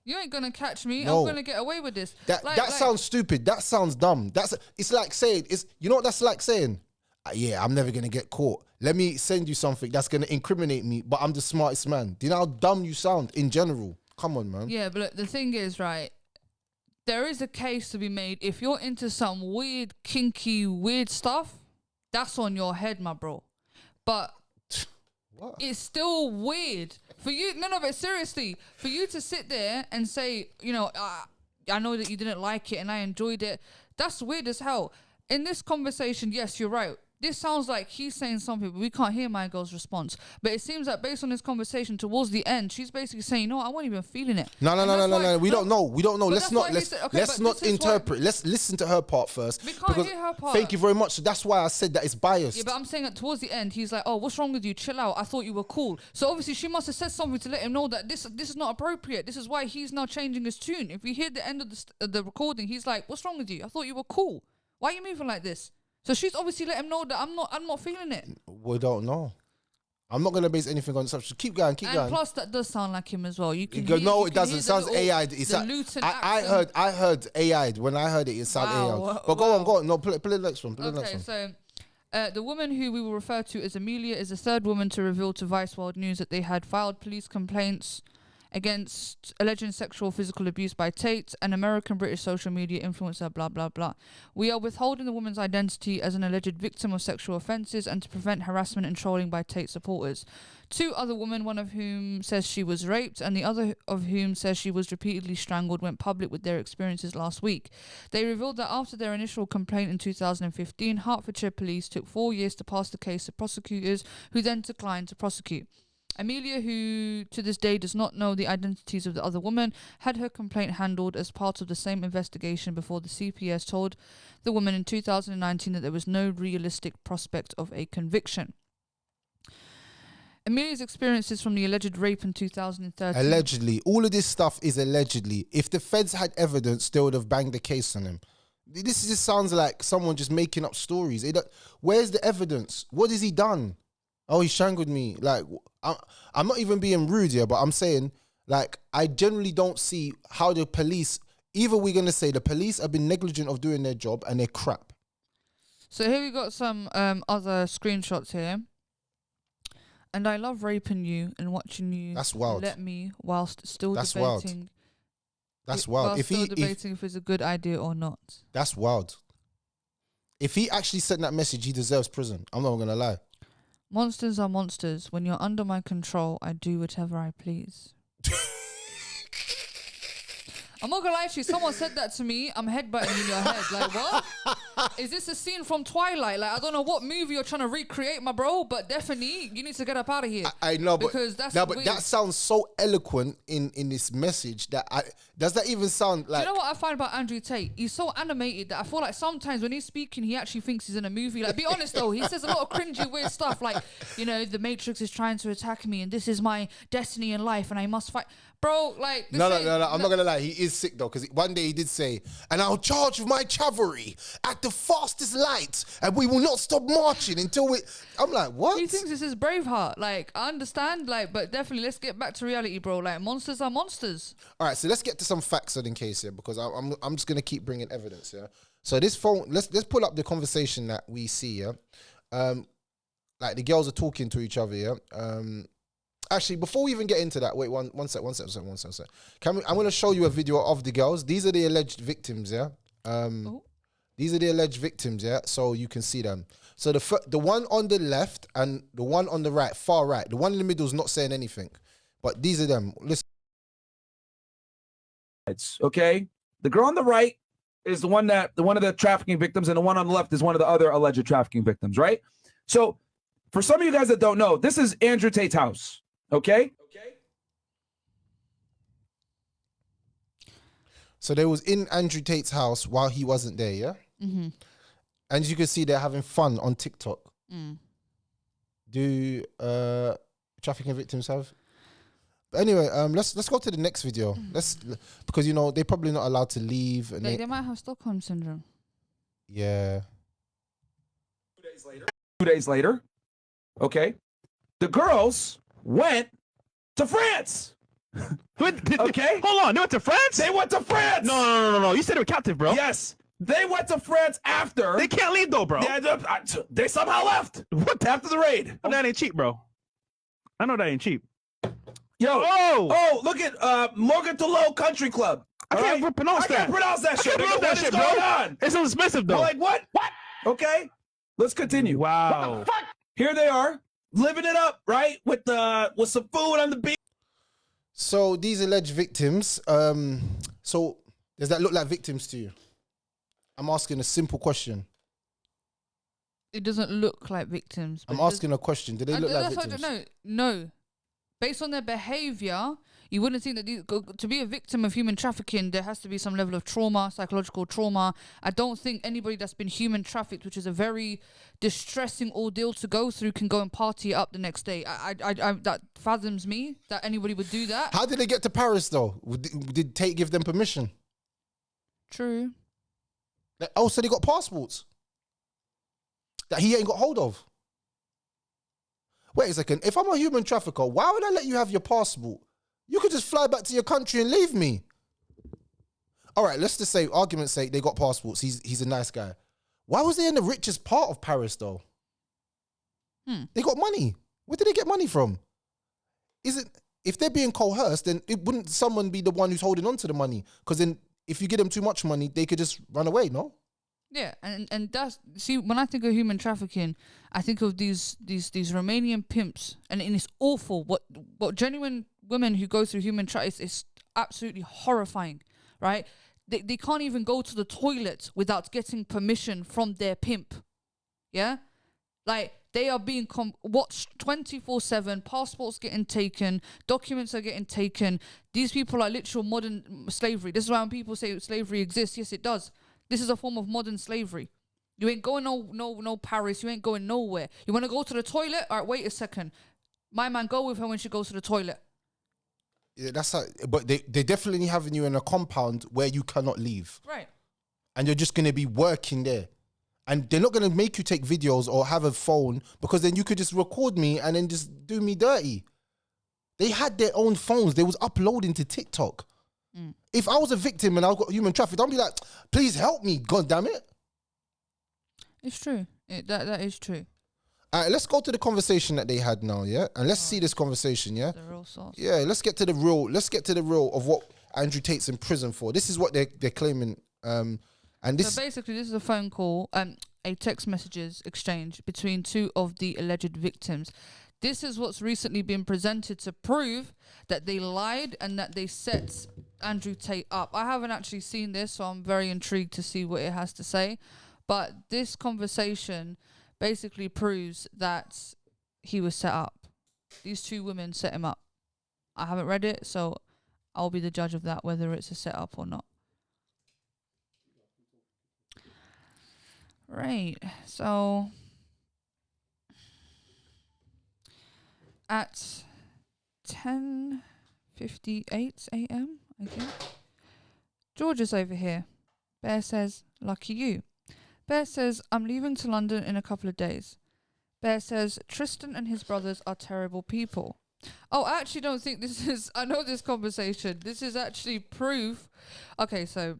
You ain't gonna catch me. No. I'm gonna get away with this. That sounds stupid. That sounds dumb. It's like saying, you know what that's like saying? Yeah, I'm never gonna get caught. Let me send you something that's gonna incriminate me, but I'm the smartest man. Do you know how dumb you sound in general? Come on, man. Yeah, but look, the thing is, right, there is a case to be made. If you're into some weird, kinky, weird stuff, that's on your head, my bro. But what? It's still weird for you. No, but seriously, for you to sit there and say, you know, I know that you didn't like it and I enjoyed it. That's weird as hell. In this conversation, yes, you're right. This sounds like he's saying something, but we can't hear my girl's response. But it seems that based on this conversation, towards the end, she's basically saying, "No, I wasn't even feeling it." No. We don't know. Let's not interpret. Let's listen to her part first. We can't hear her part. Thank you very much. So that's why I said that it's biased. Yeah, but I'm saying that towards the end, he's like, "Oh, what's wrong with you? Chill out. I thought you were cool." So obviously, she must have said something to let him know that this is not appropriate. This is why he's now changing his tune. If you hear the end of the recording, he's like, "What's wrong with you? I thought you were cool. Why are you moving like this?" So she's obviously let him know that I'm not feeling it. We don't know. I'm not gonna base anything on such. Keep going. And plus, that does sound like him as well. You can. No, it doesn't. It sounds AI. I heard AI. When I heard it, it sounded AI. But go on. No, play the next one. Okay, so the woman who we will refer to as Amelia is the third woman to reveal to Vice World News that they had filed police complaints against alleged sexual physical abuse by Tate, an American-British social media influencer, blah, blah, blah. We are withholding the woman's identity as an alleged victim of sexual offences and to prevent harassment and trolling by Tate supporters. Two other women, one of whom says she was raped and the other of whom says she was repeatedly strangled, went public with their experiences last week. They revealed that after their initial complaint in 2015, Hertfordshire police took 4 years to pass the case to prosecutors who then declined to prosecute. Amelia, who to this day does not know the identities of the other woman, had her complaint handled as part of the same investigation before the CPS told the woman in 2019 that there was no realistic prospect of a conviction. Amelia's experiences from the alleged rape in 2013. Allegedly. All of this stuff is allegedly. If the feds had evidence, they would have banged the case on him. This just sounds like someone just making up stories. Where's the evidence? What has he done? Oh, he strangled me. Like, I'm not even being rude here, but I'm saying, like, I generally don't see how the police, either we're going to say the police have been negligent of doing their job and they're crap. So here we got some other screenshots here. And I love raping you and watching you. That's wild. Let me whilst still That's debating. Wild. That's wild. If it's a good idea or not. That's wild. If he actually sent that message, he deserves prison. I'm not going to lie. Monsters are monsters. When you're under my control, I do whatever I please. I'm not gonna lie to you. Someone said that to me. I'm headbutting in your head. Like, what? Is this a scene from Twilight? Like, I don't know what movie you're trying to recreate, my bro. But definitely, you need to get up out of here. I know, because but that sounds so eloquent in this message that does that even sound like? Do you know what I find about Andrew Tate? He's so animated that I feel like sometimes when he's speaking, he actually thinks he's in a movie. Like, be honest though, he says a lot of cringy, weird stuff. Like, you know, the Matrix is trying to attack me, and this is my destiny in life, and I must fight. Bro, like... No, I'm not going to lie. He is sick, though, because one day he did say, and I'll charge with my cavalry at the fastest light, and we will not stop marching until we... I'm like, what? He thinks this is Braveheart. Like, I understand, like, but definitely let's get back to reality, bro. Like, monsters are monsters. All right, so let's get to some facts in case here, because I'm just going to keep bringing evidence, yeah? So this phone... Let's pull up the conversation that we see, yeah? Like, the girls are talking to each other, yeah? Actually, before we even get into that, wait, one sec. I'm going to show you a video of the girls. These are the alleged victims, yeah? These are the alleged victims, yeah? So you can see them. So the one on the left and the one on the right, far right, the one in the middle is not saying anything. But these are them. Listen. Okay? The girl on the right is one of the trafficking victims, and the one on the left is one of the other alleged trafficking victims, right? So for some of you guys that don't know, this is Andrew Tate's house, okay? So they was in Andrew Tate's house while he wasn't there, yeah? Mm-hmm. And as you can see, they're having fun on TikTok. Mm. Do trafficking victims have? But anyway, let's go to the next video. Because you know they're probably not allowed to leave. And They might have Stockholm syndrome. Yeah. 2 days later, okay, the girls went to France. Okay, hold on. They went to France? They went to France. No. You said they were captive, bro. Yes, they went to France after. They can't leave though, bro. They somehow left. What after the raid? Oh, that ain't cheap, bro. I know that ain't cheap. Yo, look at Morgan Toulouse Country Club. I can't pronounce that. I can't pronounce that shit. What is going on? It's expensive though. Like what? Okay, let's continue. Wow. What the fuck? Here they are, living it up, right? With some food on the beach. So these alleged victims, so does that look like victims to you? I'm asking a simple question. It doesn't look like victims. I'm asking a question. Do they look like victims? No. Based on their behavior, you wouldn't think that to be a victim of human trafficking, there has to be some level of trauma, psychological trauma. I don't think anybody that's been human trafficked, which is a very distressing ordeal to go through, can go and party up the next day. I that fathoms me that anybody would do that. How did they get to Paris though? Did Tate give them permission? True. So they got passports that he ain't got hold of. Wait a second. If I'm a human trafficker, why would I let you have your passport? You could just fly back to your country and leave me. All right, let's just say, argument's sake, they got passports. He's a nice guy. Why was they in the richest part of Paris though? They got money. Where did they get money from? If they're being coerced, then it wouldn't someone be the one who's holding on to the money? Because then if you give them too much money, they could just run away, no? Yeah, and that's, see, when I think of human trafficking, I think of these Romanian pimps, and it's awful. What genuine women who go through human trafficking, it's absolutely horrifying, right? They can't even go to the toilet without getting permission from their pimp. Yeah, like they are being watched 24/7. Passports getting taken, documents are getting taken. These people are literal modern slavery. This is why when people say slavery exists, yes, it does. This is a form of modern slavery. You ain't going no Paris. You ain't going nowhere. You want to go to the toilet? All right, wait a second. My man, go with her when she goes to the toilet. Yeah, that's how, but they definitely having you in a compound where you cannot leave. Right. And you're just going to be working there. And they're not going to make you take videos or have a phone, because then you could just record me and then just do me dirty. They had their own phones. They was uploading to TikTok. If I was a victim and I got human trafficked, I'd be like, please help me, God damn it. It's true. That is true. All right, let's go to the conversation that they had now, yeah? And let's see this conversation, yeah? The real source. Yeah, let's get to the real of what Andrew Tate's in prison for. This is what they're claiming. And this, so basically, this is a phone call, a text messages exchange between two of the alleged victims. This is what's recently been presented to prove that they lied and that they set Andrew Tate up. I haven't actually seen this, so I'm very intrigued to see what it has to say. But this conversation basically proves that he was set up. These two women set him up. I haven't read it, so I'll be the judge of that, whether it's a setup or not. Right, so at 10:58 a.m, I think, George is over here. Bear says, lucky you. Bear says, I'm leaving to London in a couple of days. Bear says, Tristan and his brothers are terrible people. Oh, I actually don't think this is, I know this conversation. This is actually proof. Okay, so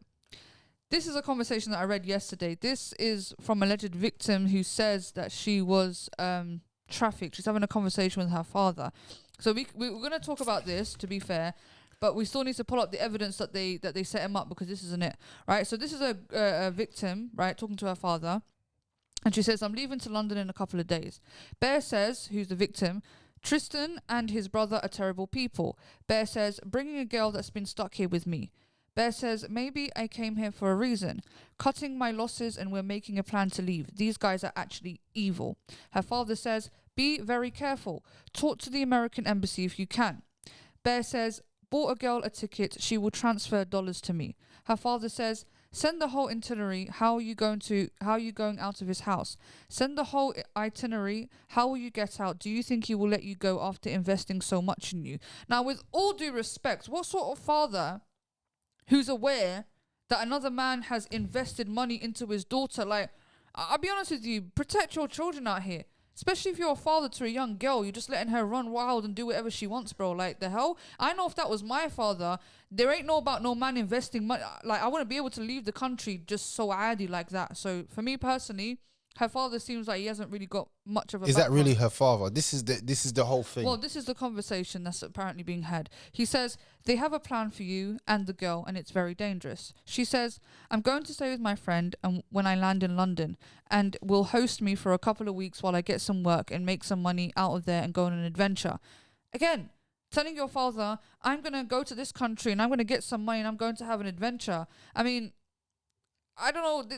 this is a conversation that I read yesterday. This is from alleged victim who says that she was trafficked. She's having a conversation with her father. So we're going to talk about this, to be fair. but we still need to pull up the evidence that they set him up, because this isn't it, right? So this is a victim, right, talking to her father, and she says, "I'm leaving to London in a couple of days." Bear says, who's the victim, "Tristan and his brother are terrible people." Bear says, "Bringing a girl that's been stuck here with me." Bear says, "Maybe I came here for a reason. Cutting my losses and we're making a plan to leave. These guys are actually evil." Her father says, "Be very careful. Talk to the American embassy if you can." Bear says, "Bought a girl a ticket. She will transfer dollars to me." Her father says, "Send the whole itinerary. How are you going out of his house? Send the whole itinerary. How will you get out? Do you think he will let you go after investing so much in you?" Now, with all due respect, what sort of father who's aware that another man has invested money into his daughter? Like, I'll be honest with you, protect your children out here. Especially if you're a father to a young girl, you're just letting her run wild and do whatever she wants, bro. Like, the hell? I know if that was my father, there ain't no about no man investing money. Like, I wouldn't be able to leave the country just so addy like that. So, for me personally, her father seems like he hasn't really got much of a Is that background. really her father? This is the whole thing. Well, this is the conversation that's apparently being had. He says, "They have a plan for you and the girl, and it's very dangerous." She says, "I'm going to stay with my friend and when I land in London, and will host me for a couple of weeks while I get some work and make some money out of there and go on an adventure." Again, telling your father, "I'm going to go to this country and I'm going to get some money and I'm going to have an adventure." I mean, I don't know.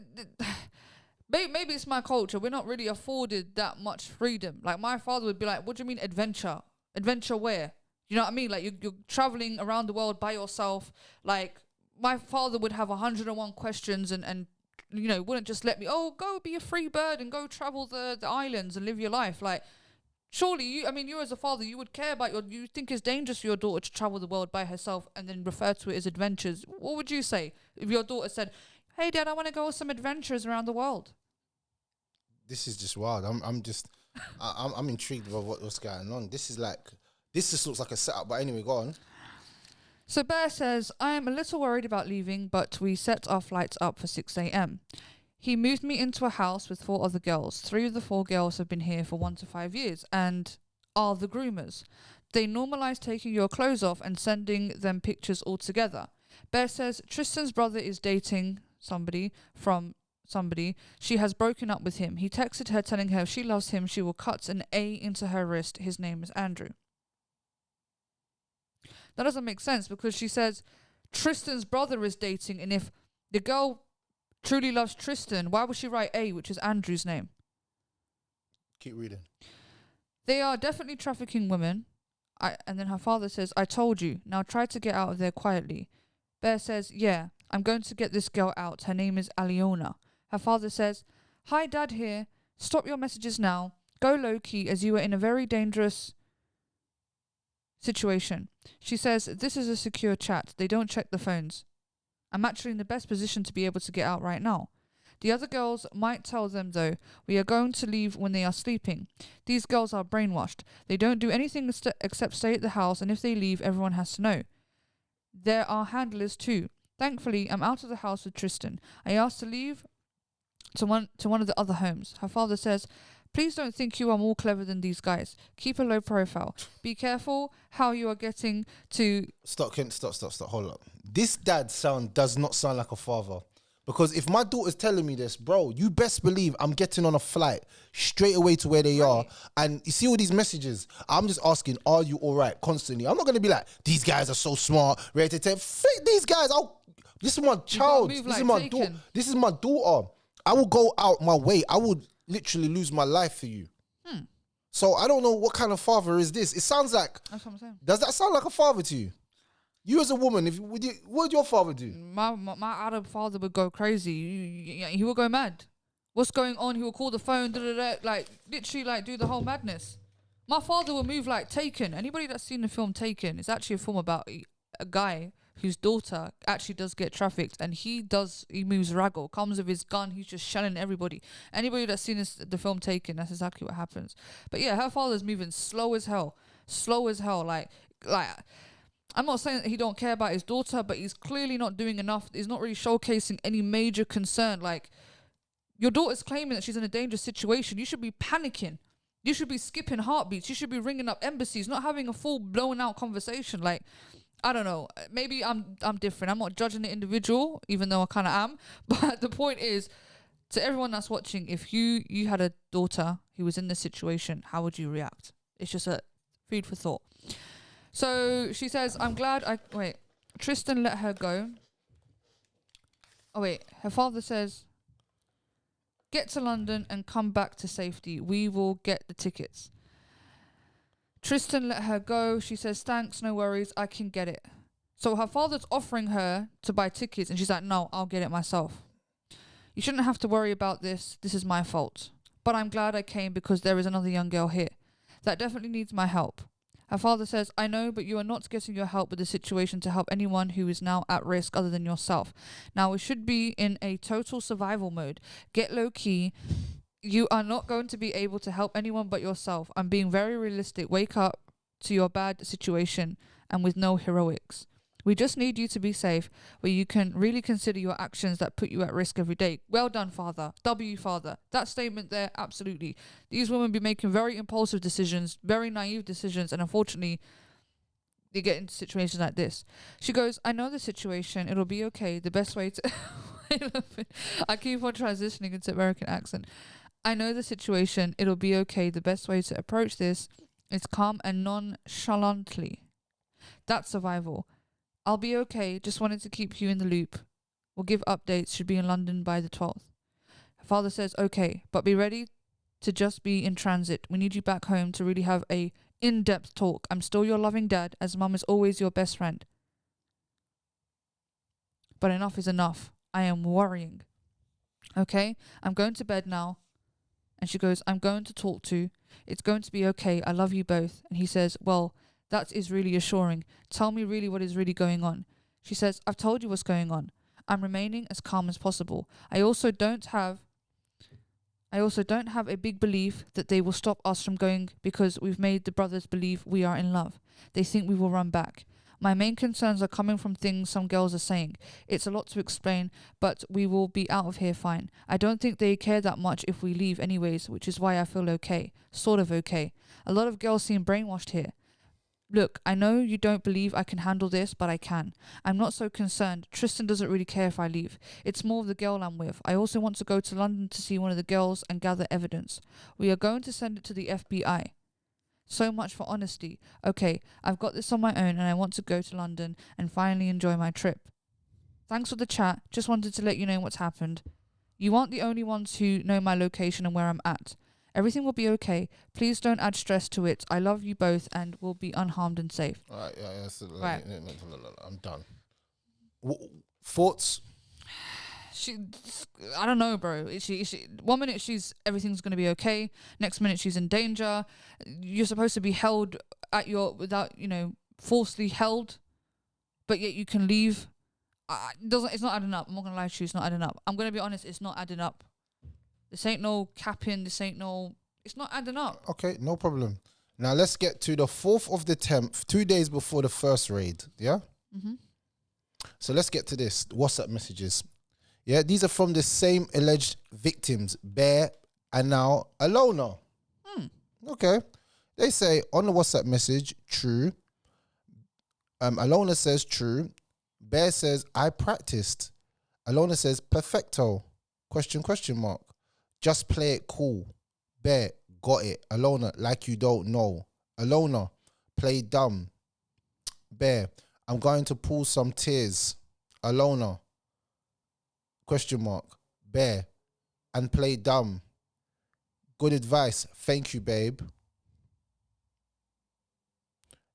Maybe it's my culture. We're not really afforded that much freedom. Like, my father would be like, "What do you mean adventure? Adventure where?" You know what I mean? Like, you're traveling around the world by yourself. Like, my father would have 101 questions and you know, wouldn't just let me, "Oh, go be a free bird and go travel the islands and live your life." Like, surely you as a father, you would care about you think it's dangerous for your daughter to travel the world by herself and then refer to it as adventures. What would you say if your daughter said, "Hey Dad, I want to go on some adventures around the world"? This is just wild. I'm intrigued by what's going on. This just looks like a setup. But anyway, go on. So Bear says, "I am a little worried about leaving, but we set our flights up for 6 a.m. He moved me into a house with 4 other girls. 3 of the 4 girls have been here for 1 to 5 years and are the groomers. They normalize taking your clothes off and sending them pictures all together." Bear says, "Tristan's brother is dating somebody from somebody. She has broken up with him. He texted her telling her if she loves him, she will cut an A into her wrist. His name is Andrew." That doesn't make sense, because she says Tristan's brother is dating, and if the girl truly loves Tristan, why would she write A, which is Andrew's name? Keep reading. "They are definitely trafficking women." And then her father says, "I told you. Now try to get out of there quietly." Bear says, "Yeah, I'm going to get this girl out. Her name is Aliona." Her father says, "Hi, Dad here. Stop your messages now. Go low-key, as you are in a very dangerous situation." She says, "This is a secure chat. They don't check the phones. I'm actually in the best position to be able to get out right now. The other girls might tell them, though. We are going to leave when they are sleeping. These girls are brainwashed. They don't do anything except stay at the house, and if they leave, everyone has to know. There are handlers too. Thankfully, I'm out of the house with Tristan. I asked to leave to one of the other homes." Her father says, "Please don't think you are more clever than these guys. Keep a low profile. Be careful how you are getting to..." Stop. Hold up. This dad does not sound like a father. Because if my daughter's telling me this, bro, you best believe I'm getting on a flight straight away to where they are. And you see all these messages. I'm just asking, are you all right? Constantly. I'm not going to be like, these guys are so smart, ready to take. Freak these guys. This is my child. This is my daughter. I will go out my way. I would literally lose my life for you. So I don't know what kind of father is this. It sounds like. That's what I'm saying. Does that sound like a father to you? You as a woman, what would your father do? My Arab father would go crazy. He would go mad. What's going on? He would call the phone, like literally like do the whole madness. My father would move like Taken. Anybody that's seen the film Taken, it's actually a film about a guy whose daughter actually does get trafficked, and he moves raggle, comes with his gun, he's just shelling everybody. Anybody that's seen the film Taken, that's exactly what happens. But yeah, her father's moving slow as hell, like I'm not saying that he don't care about his daughter, but he's clearly not doing enough. He's not really showcasing any major concern. Like, your daughter's claiming that she's in a dangerous situation. You should be panicking. You should be skipping heartbeats. You should be ringing up embassies, not having a full blown out conversation. Like, I don't know. Maybe I'm different. I'm not judging the individual, even though I kind of am. But the point is, to everyone that's watching, if you had a daughter who was in this situation, how would you react? It's just a food for thought. So she says, I'm glad Tristan let her go. Oh wait, her father says, get to London and come back to safety. We will get the tickets. Tristan let her go. She says, thanks, no worries, I can get it. So her father's offering her to buy tickets and she's like, no, I'll get it myself. You shouldn't have to worry about this. This is my fault. But I'm glad I came because there is another young girl here that definitely needs my help. Her father says, I know, but you are not getting your help with the situation to help anyone who is now at risk other than yourself. Now we should be in a total survival mode. Get low key. You are not going to be able to help anyone but yourself. I'm being very realistic. Wake up to your bad situation and with no heroics. We just need you to be safe, where you can really consider your actions that put you at risk every day. Well done, father. W, father. That statement there, absolutely. These women be making very impulsive decisions, very naive decisions, and unfortunately, they get into situations like this. She goes, I know the situation. It'll be okay. The best way to... I keep on transitioning into American accent. I know the situation. It'll be okay. The best way to approach this is calm and nonchalantly. That's survival. I'll be okay. Just wanted to keep you in the loop. We'll give updates. Should be in London by the 12th. Her father says, okay, but be ready to just be in transit. We need you back home to really have a in-depth talk. I'm still your loving dad, as mum is always your best friend. But enough is enough. I am worrying. Okay? I'm going to bed now. And she goes, I'm going to talk to. It's going to be okay. I love you both. And he says, well, that is really assuring. Tell me really what is really going on. She says, I've told you what's going on. I'm remaining as calm as possible. I also don't have a big belief that they will stop us from going because we've made the brothers believe we are in love. They think we will run back. My main concerns are coming from things some girls are saying. It's a lot to explain, but we will be out of here fine. I don't think they care that much if we leave anyways, which is why I feel okay. Sort of okay. A lot of girls seem brainwashed here. Look, I know you don't believe I can handle this, but I can. I'm not so concerned. Tristan doesn't really care if I leave. It's more of the girl I'm with. I also want to go to London to see one of the girls and gather evidence. We are going to send it to the FBI. So much for honesty. Okay, I've got this on my own and I want to go to London and finally enjoy my trip. Thanks for the chat. Just wanted to let you know what's happened. You aren't the only ones who know my location and where I'm at. Everything will be okay. Please don't add stress to it. I love you both and will be unharmed and safe. All right, yeah, so Right. I'm done. Thoughts? I don't know, bro. She 1 minute everything's gonna be okay. Next minute she's in danger. You're supposed to be held at without forcibly held, but yet you can leave. It's not adding up. I'm not gonna lie to you. It's not adding up. I'm gonna be honest. It's not adding up. This ain't no capping. It's not adding up. Okay, no problem. Now let's get to the 4th of the 10th, 2 days before the first raid. Yeah. Mm-hmm. So let's get to this WhatsApp messages. Yeah, these are from the same alleged victims, Bear and now Alona. Okay. They say on the WhatsApp message, true. Alona says true. Bear says, I practiced. Alona says, perfecto. Question mark. Just play it cool. Bear, got it. Alona, like you don't know. Alona, play dumb. Bear, I'm going to pull some tears. Alona, question mark. Bear, and play dumb. Good advice. Thank you, babe.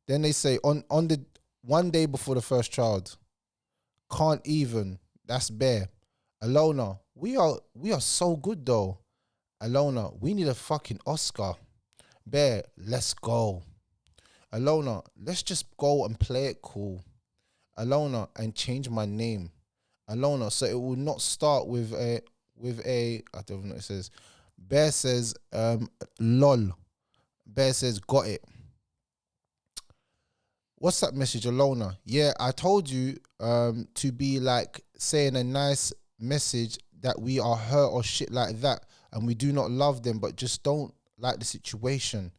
Then they say on the 1 day before the first child. Can't even. That's Bear. Alona, we are so good though. Alona, we need a fucking Oscar. Bear, let's go. Alona, let's just go and play it cool. Alona, and change my name. Alona, so it will not start with a I don't know what it says. Bear says lol. Bear says got it. What's that message, Alona? Yeah, I told you to be like saying a nice message that we are hurt or shit like that and we do not love them but just don't like the situation.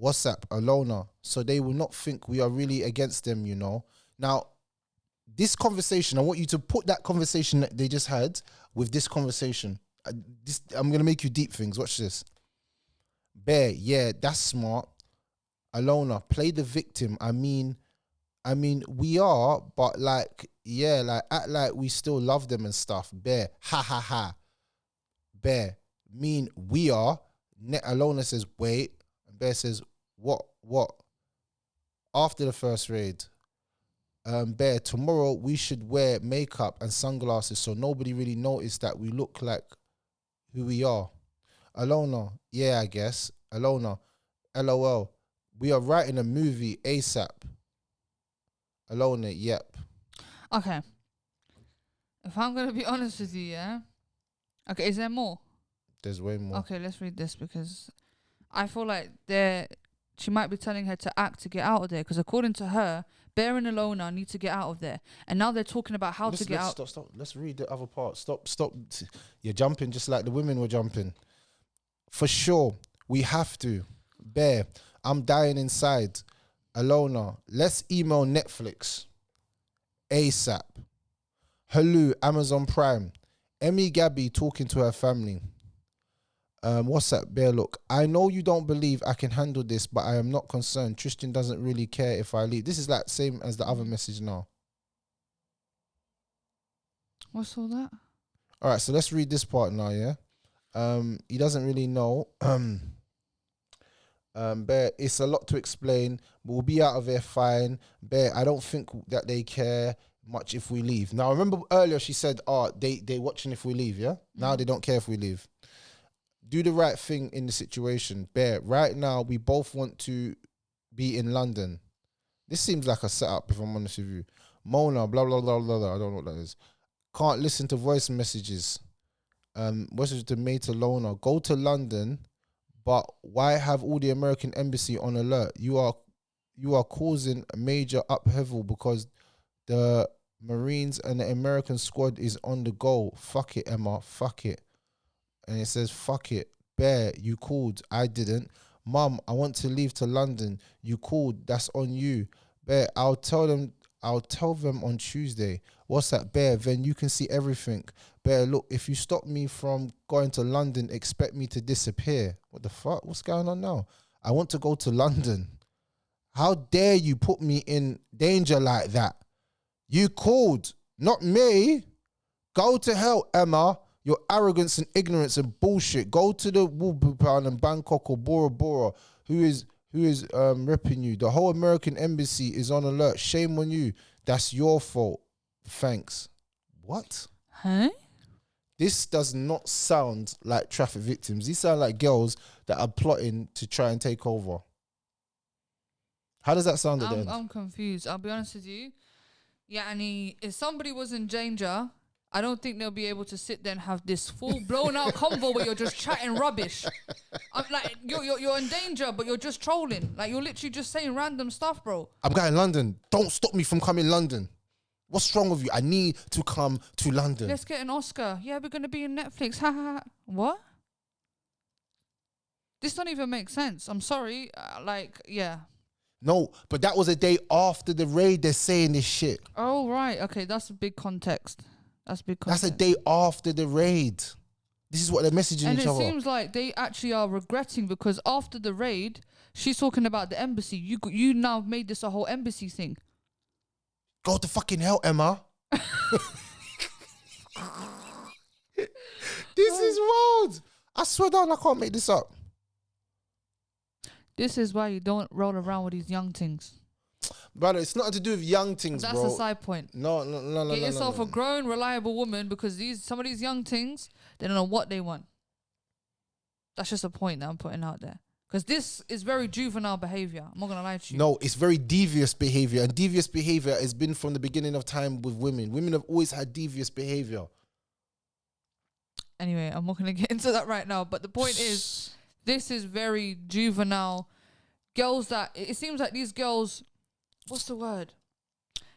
WhatsApp, Alona, so they will not think we are really against them, Now, this conversation, I want you to put that conversation that they just had with this conversation. I'm going to make you deep things. Watch this. Bear, yeah, that's smart. Alona, play the victim. I mean, we are, but like, yeah, like act like we still love them and stuff. Bear, ha ha ha. Bear, mean we are. Alona says, wait. And Bear says, what? After the first raid. Bear, tomorrow we should wear makeup and sunglasses so nobody really noticed that we look like who we are. Alona, yeah, I guess. Alona, LOL. We are writing a movie ASAP. Alona, yep. Okay. If I'm going to be honest with you, yeah? Okay, is there more? There's way more. Okay, let's read this because I feel like she might be telling her to act to get out of there because according to her, Bear and Alona need to get out of there. And now they're talking about how to get out. Stop. Let's read the other part. Stop. You're jumping just like the women were jumping. For sure, we have to. Bear, I'm dying inside. Alona, let's email Netflix. ASAP. Hulu, Amazon Prime. Emmy Gabby talking to her family. What's that, Bear? Look, I know you don't believe I can handle this, but I am not concerned. Tristan doesn't really care if I leave. This is like same as the other message now. What's all that? All right, so let's read this part now, yeah? He doesn't really know. Bear, it's a lot to explain, but we'll be out of here fine. Bear, I don't think that they care much if we leave. Now, remember earlier she said, they watching if we leave, yeah? Now they don't care if we leave. Do the right thing in the situation. Bear, right now, we both want to be in London. This seems like a setup, if I'm honest with you. Mona, blah, blah, blah, blah, blah. I don't know what that is. Can't listen to voice messages. Message to mate Alona. Go to London, but why have all the American embassy on alert? You are causing a major upheaval because the Marines and the American squad is on the go. Fuck it, Emma. Fuck it. And it says, fuck it. Bear, you called. I didn't. Mum, I want to leave to London. You called. That's on you. Bear, I'll tell them on Tuesday. What's that, Bear? Then you can see everything. Bear, look, if you stop me from going to London, expect me to disappear. What the fuck? What's going on now? I want to go to London. How dare you put me in danger like that? You called, not me. Go to hell, Emma. Your arrogance and ignorance and bullshit. Go to the Wubupan and Bangkok or Bora Bora, who is ripping you. The whole American embassy is on alert. Shame on you. That's your fault. Thanks. What? Huh? This does not sound like traffic victims. These sound like girls that are plotting to try and take over. How does that sound at the end? I'm confused. I'll be honest with you. Yeah, and if somebody was in danger, I don't think they'll be able to sit there and have this full blown out convo where you're just chatting rubbish. I'm like, you're in danger, but you're just trolling. Like, you're literally just saying random stuff, bro. I'm going to London. Don't stop me from coming to London. What's wrong with you? I need to come to London. Let's get an Oscar. Yeah, we're going to be in Netflix. Ha ha ha. What? This don't even make sense. I'm sorry. Yeah. No, but that was a day after the raid. They're saying this shit. Oh, right. Okay, that's a big context. That's a day after the raid. This is what they're messaging and each other. And it seems like they actually are regretting because after the raid, she's talking about the embassy. You now made this a whole embassy thing. Go to fucking hell, Emma. This is wild. I swear down, I can't make this up. This is why you don't roll around with these young things. Brother, it's not to do with young things, That's bro. That's a side point. No. Get yourself a grown, reliable woman because some of these young things, they don't know what they want. That's just a point that I'm putting out there. Because this is very juvenile behavior. I'm not going to lie to you. No, it's very devious behavior. And devious behavior has been from the beginning of time with women. Women have always had devious behavior. Anyway, I'm not going to get into that right now. But the point is, this is very juvenile. Girls that, it seems like these girls, what's the word?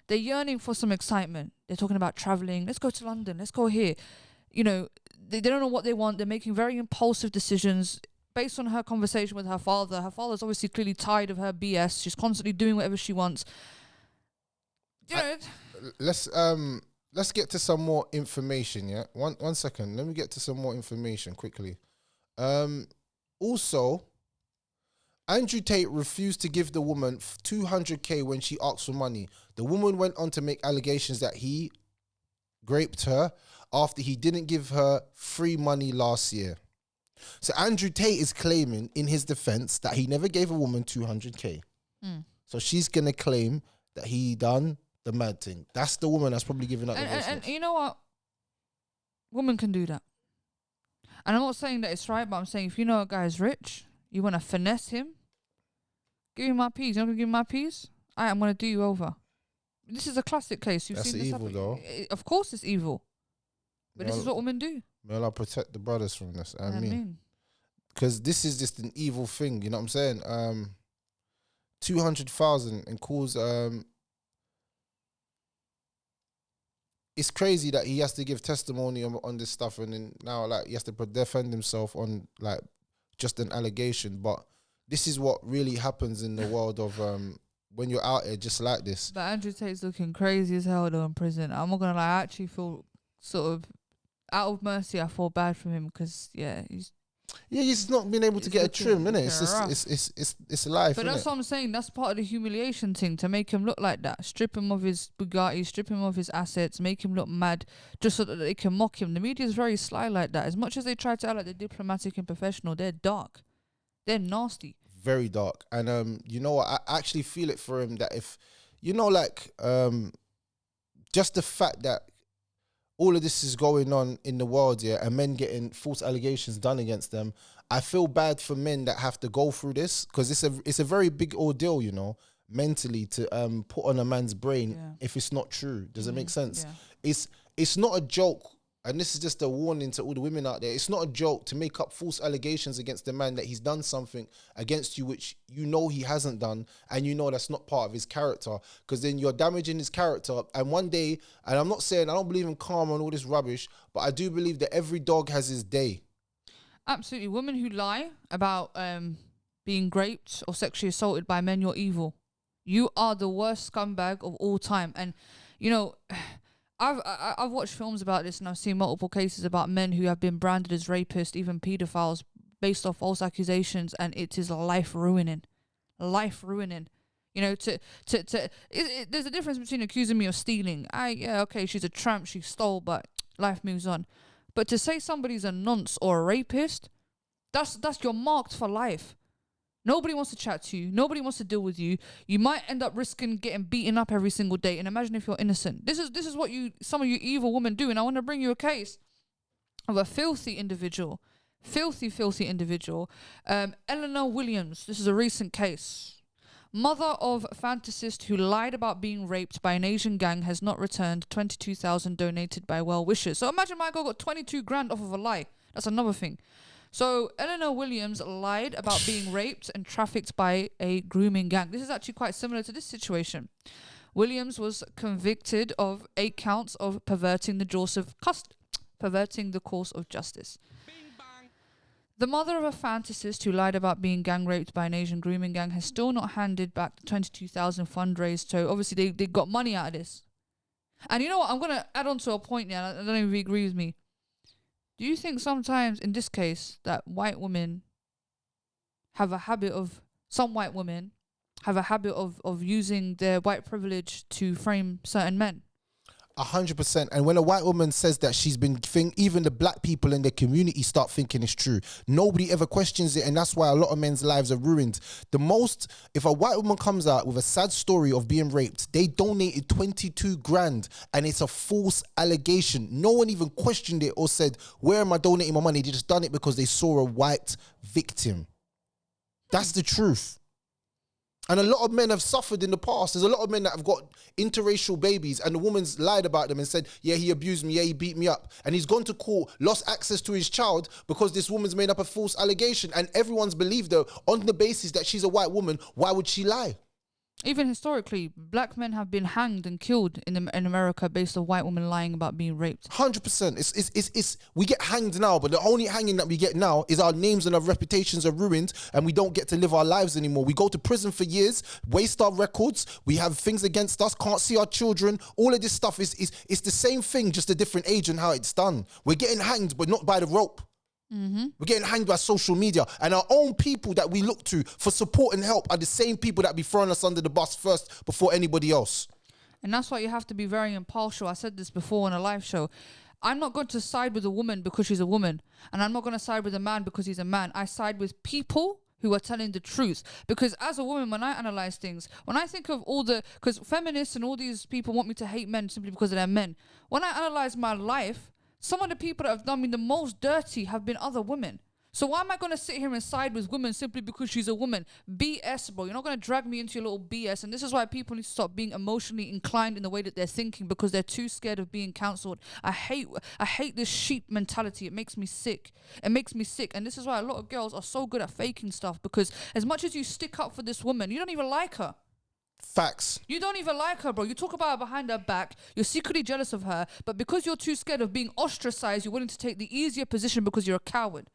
They're yearning for some excitement. They're talking about traveling. Let's go to London. Let's go here. You know, they don't know what they want. They're making very impulsive decisions based on her conversation with her father. Her father's obviously clearly tired of her BS. She's constantly doing whatever she wants. Let's get to some more information. Yeah, one second. Let me get to some more information quickly. Also, Andrew Tate refused to give the woman $200K when she asked for money. The woman went on to make allegations that he raped her after he didn't give her free money last year. So Andrew Tate is claiming in his defense that he never gave a woman $200K. So she's going to claim that he done the mad thing. That's the woman that's probably giving up the voice and notes. you know what? Women can do that. And I'm not saying that it's right, but I'm saying if you know a guy's rich, you want to finesse him, give him my piece. You're not going to give him my piece? I'm going to do you over. This is a classic case. You've That's seen this evil, happen. though. Of course it's evil. But this Well, is what women do. Well, I'll protect the brothers from this. I I mean, mean. because this is just an evil thing. You know what I'm saying? 200,000 and calls. It's crazy that he has to give testimony on this stuff, and then now like he has to defend himself on like just an allegation. But this is what really happens in the world of when you're out here just like this. But Andrew Tate's looking crazy as hell though in prison. I'm not gonna lie, I actually feel sort of out of mercy. I feel bad for him because he's not been able to get a trim, innit? looking It's life. But that's innit? what I'm saying. That's part of the humiliation thing, to make him look like that. Strip him of his Bugatti, strip him of his assets, make him look mad, just so that they can mock him. The media is very sly like that. As much as they try to act like they're diplomatic and professional, they're dark. They're nasty. Very dark. And you know what? I actually feel it for him that if, just the fact that all of this is going on in the world, yeah, and men getting false allegations done against them, I feel bad for men that have to go through this, because it's a very big ordeal, mentally to put on a man's brain if it's not true. Does it make sense? Yeah. It's not a joke. And this is just a warning to all the women out there. It's not a joke to make up false allegations against the man that he's done something against you which you know he hasn't done, and you know that's not part of his character, because then you're damaging his character. And one day, and I'm not saying I don't believe in karma and all this rubbish, but I do believe that every dog has his day. Absolutely. Women who lie about being raped or sexually assaulted by men, you're evil. You are the worst scumbag of all time. And, I've watched films about this, and I've seen multiple cases about men who have been branded as rapists, even pedophiles, based off false accusations, and it is life ruining. Life ruining. There's a difference between accusing me of stealing. She's a tramp, she stole, but life moves on. But to say somebody's a nonce or a rapist, that's you're marked for life. Nobody wants to chat to you. Nobody wants to deal with you. You might end up risking getting beaten up every single day. And imagine if you're innocent. This is what some of you evil women do. And I want to bring you a case of a filthy individual. Filthy individual. Eleanor Williams. This is a recent case. Mother of fantasist who lied about being raped by an Asian gang has not returned 22,000 donated by well-wishers. So imagine my girl got 22 grand off of a lie. That's another thing. So Eleanor Williams lied about being raped and trafficked by a grooming gang. This is actually quite similar to this situation. Williams was convicted of 8 counts of perverting the course of justice. The mother of a fantasist who lied about being gang raped by an Asian grooming gang has still not handed back the 22,000 fundraised. So obviously they got money out of this. And you know what? I'm going to add on to a point now. I don't know if you agree with me. Do you think sometimes in this case that some white women have a habit of using their white privilege to frame certain men? 100%. And when a white woman says that she's been even the black people in the community start thinking it's true. Nobody ever questions it, and that's why a lot of men's lives are ruined. If a white woman comes out with a sad story of being raped, they donated 22 grand and it's a false allegation. No one even questioned it or said, where am I donating my money? They just done it because they saw a white victim. That's the truth. And a lot of men have suffered in the past. There's a lot of men that have got interracial babies and the woman's lied about them and said, yeah, he abused me, yeah, he beat me up. And he's gone to court, lost access to his child because this woman's made up a false allegation, and everyone's believed her on the basis that she's a white woman. Why would she lie? Even historically, black men have been hanged and killed in America based on white women lying about being raped. 100%. It's we get hanged now, but the only hanging that we get now is our names and our reputations are ruined, and we don't get to live our lives anymore. We go to prison for years, waste our records. We have things against us, can't see our children. All of this stuff is it's the same thing, just a different age and how it's done. We're getting hanged, but not by the rope. We're getting hanged by social media, and our own people that we look to for support and help are the same people that be throwing us under the bus first before anybody else. And that's why you have to be very impartial. I said this before on a live show. I'm not going to side with a woman because she's a woman, and I'm not going to side with a man because he's a man. I side with people who are telling the truth. Because as a woman, when I analyze things, when I think of all the, because feminists and all these people want me to hate men simply because they're men. When I analyze my life, some of the people that have done me the most dirty have been other women. So why am I going to sit here and side with women simply because she's a woman? BS, bro. You're not going to drag me into your little BS. And this is why people need to stop being emotionally inclined in the way that they're thinking, because they're too scared of being cancelled. I hate this sheep mentality. It makes me sick. It makes me sick. And this is why a lot of girls are so good at faking stuff, because as much as you stick up for this woman, you don't even like her. Facts. You don't even like her, bro. You talk about her behind her back. You're secretly jealous of her. But because you're too scared of being ostracized, you're willing to take the easier position because you're a coward.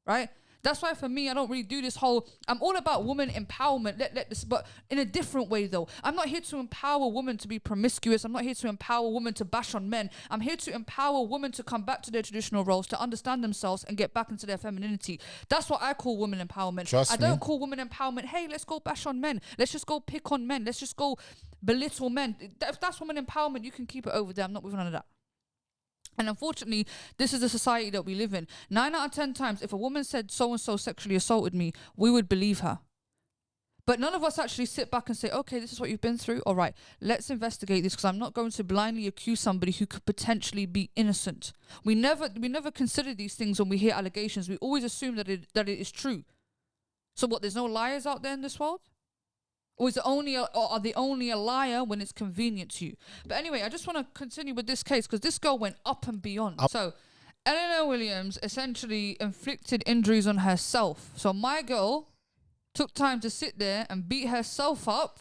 Right? That's why for me, I don't really do this whole, I'm all about woman empowerment. Let this, but in a different way though. I'm not here to empower women to be promiscuous. I'm not here to empower women to bash on men. I'm here to empower women to come back to their traditional roles, to understand themselves and get back into their femininity. That's what I call woman empowerment. Trust I don't me. call woman empowerment, hey, let's go bash on men. Let's just go pick on men. Let's just go belittle men. If that's woman empowerment, you can keep it over there. I'm not with none of that. And unfortunately, this is the society that we live in. 9 out of 10 times, if a woman said so-and-so sexually assaulted me, we would believe her. But none of us actually sit back and say, okay, this is what you've been through. All right, let's investigate this, because I'm not going to blindly accuse somebody who could potentially be innocent. We never consider these things when we hear allegations. We always assume that it is true. So what, there's no liars out there in this world? Or are they only a liar when it's convenient to you? But anyway, I just want to continue with this case, because this girl went up and beyond. So Eleanor Williams essentially inflicted injuries on herself. So my girl took time to sit there and beat herself up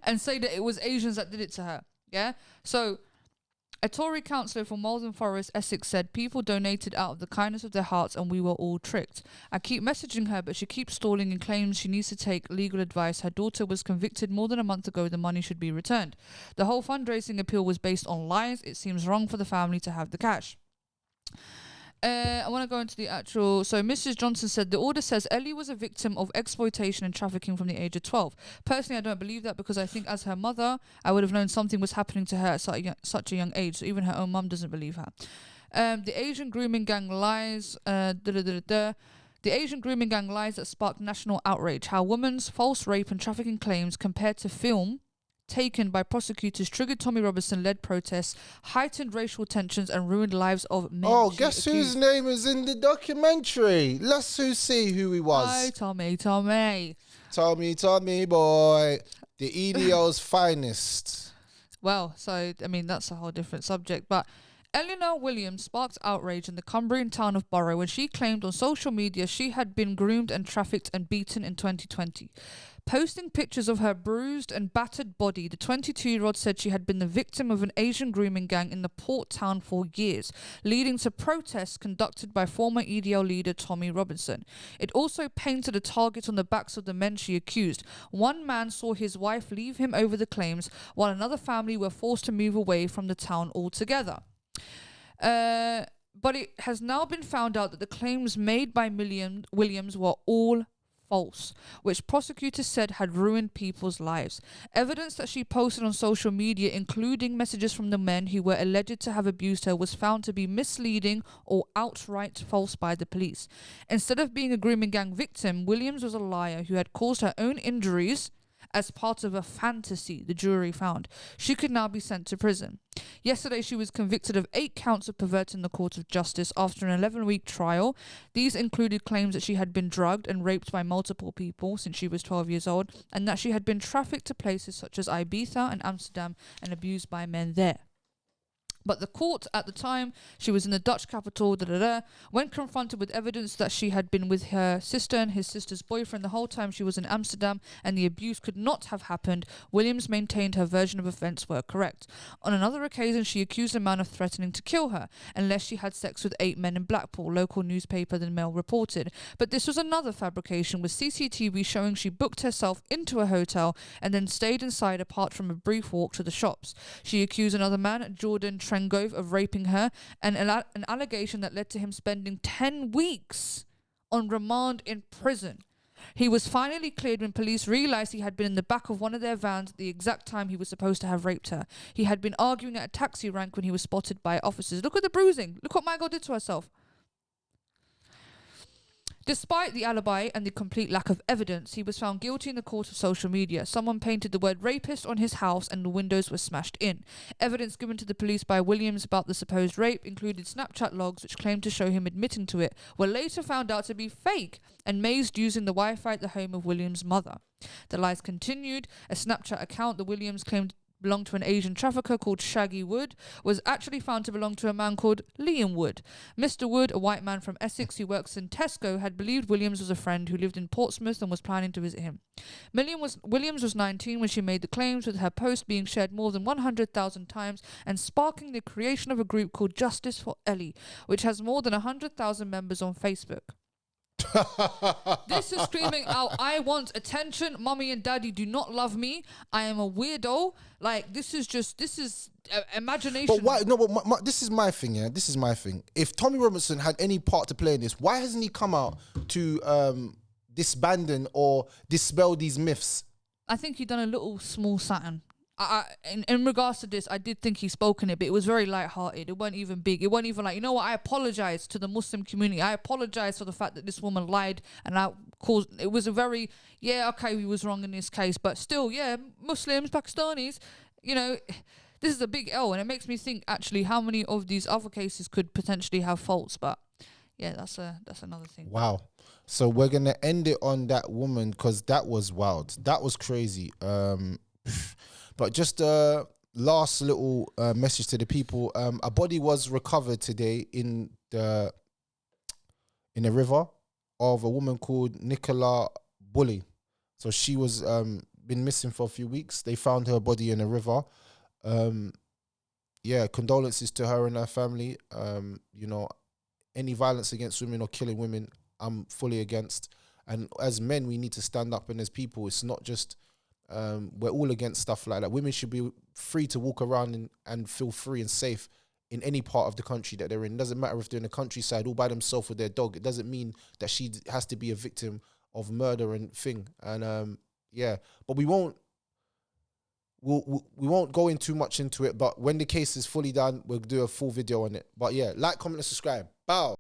and say that it was Asians that did it to her. Yeah? So a Tory councillor from Waltham Forest, Essex, said people donated out of the kindness of their hearts and we were all tricked. I keep messaging her, but she keeps stalling and claims she needs to take legal advice. Her daughter was convicted more than a month ago. The money should be returned. The whole fundraising appeal was based on lies. It seems wrong for the family to have the cash. I want to go into the actual. So Mrs. Johnson said the order says Ellie was a victim of exploitation and trafficking from the age of 12. Personally, I don't believe that, because I think as her mother, I would have known something was happening to her at such a young age. So even her own mum doesn't believe her. The Asian grooming gang lies. The Asian grooming gang lies that sparked national outrage. How women's false rape and trafficking claims compared to film taken by prosecutors triggered Tommy Robinson-led protests, heightened racial tensions, and ruined lives of men. Oh, guess whose name is in the documentary? Let's see who he was. Hi, Tommy. Tommy boy. The EDO's finest. Well, so, I mean, that's a whole different subject, but Eleanor Williams sparked outrage in the Cumbrian town of Borough when she claimed on social media she had been groomed and trafficked and beaten in 2020. Posting pictures of her bruised and battered body, the 22-year-old said she had been the victim of an Asian grooming gang in the port town for years, leading to protests conducted by former EDL leader Tommy Robinson. It also painted a target on the backs of the men she accused. One man saw his wife leave him over the claims, while another family were forced to move away from the town altogether. But it has now been found out that the claims made by Williams were all false, which prosecutors said had ruined people's lives. Evidence that she posted on social media, including messages from the men who were alleged to have abused her, was found to be misleading or outright false by the police. Instead of being a grooming gang victim, Williams was a liar who had caused her own injuries as part of a fantasy, the jury found. She could now be sent to prison. Yesterday, she was convicted of 8 counts of perverting the court of justice after an 11-week trial. These included claims that she had been drugged and raped by multiple people since she was 12 years old, and that she had been trafficked to places such as Ibiza and Amsterdam and abused by men there. But the court at the time, she was in the Dutch capital, when confronted with evidence that she had been with her sister and his sister's boyfriend the whole time she was in Amsterdam and the abuse could not have happened, Williams maintained her version of events were correct. On another occasion, she accused a man of threatening to kill her unless she had sex with 8 men in Blackpool, local newspaper The Mail reported. But this was another fabrication, with CCTV showing she booked herself into a hotel and then stayed inside apart from a brief walk to the shops. She accused another man, Jordan Trengove, of raping her, and an allegation that led to him spending 10 weeks on remand in prison. He was finally cleared when police realised he had been in the back of one of their vans at the exact time he was supposed to have raped her. He had been arguing at a taxi rank when he was spotted by officers. Look at the bruising. Look what my girl did to herself. Despite the alibi and the complete lack of evidence, he was found guilty in the court of social media. Someone painted the word rapist on his house and the windows were smashed in. Evidence given to the police by Williams about the supposed rape included Snapchat logs which claimed to show him admitting to it, were later found out to be fake and mazed using the Wi-Fi at the home of Williams' mother. The lies continued. A Snapchat account the Williams claimed belonged to an Asian trafficker called Shaggy Wood was actually found to belong to a man called Liam Wood. Mr. Wood, a white man from Essex who works in Tesco, had believed Williams was a friend who lived in Portsmouth and was planning to visit him. Williams was 19 when she made the claims, with her post being shared more than 100,000 times and sparking the creation of a group called Justice for Ellie, which has more than 100,000 members on Facebook. This is screaming out, I want attention, mommy and daddy do not love me, I am a weirdo. Like, this is imagination. But why? No, but this is my thing, yeah. This is my thing. If Tommy Robinson had any part to play in this, why hasn't he come out to disband or dispel these myths? I think he done a little small something. In regards to this, I did think he spoke in it, but it was very light-hearted. It wasn't even big. It wasn't even like, you know what, I apologize to the Muslim community. I apologize for the fact that this woman lied and it was a very, yeah, okay, we was wrong in this case, but still, yeah, Muslims, Pakistanis, you know, this is a big L, and it makes me think actually how many of these other cases could potentially have faults, but yeah, that's another thing. Wow. So we're going to end it on that woman because that was wild. That was crazy. But just a last little message to the people. A body was recovered today in a river of a woman called Nicola Bully. So she was been missing for a few weeks. They found her body in a river. Condolences to her and her family. You know, any violence against women or killing women, I'm fully against. And as men, we need to stand up. And as people, it's not just... we're all against stuff like that. Women should be free to walk around and feel free and safe in any part of the country that they're in. It doesn't matter if they're in the countryside all by themselves with their dog. It doesn't mean that she has to be a victim of murder and thing. And but we won't go in too much into it. But when the case is fully done, we'll do a full video on it. But yeah, like, comment, and subscribe. Bow.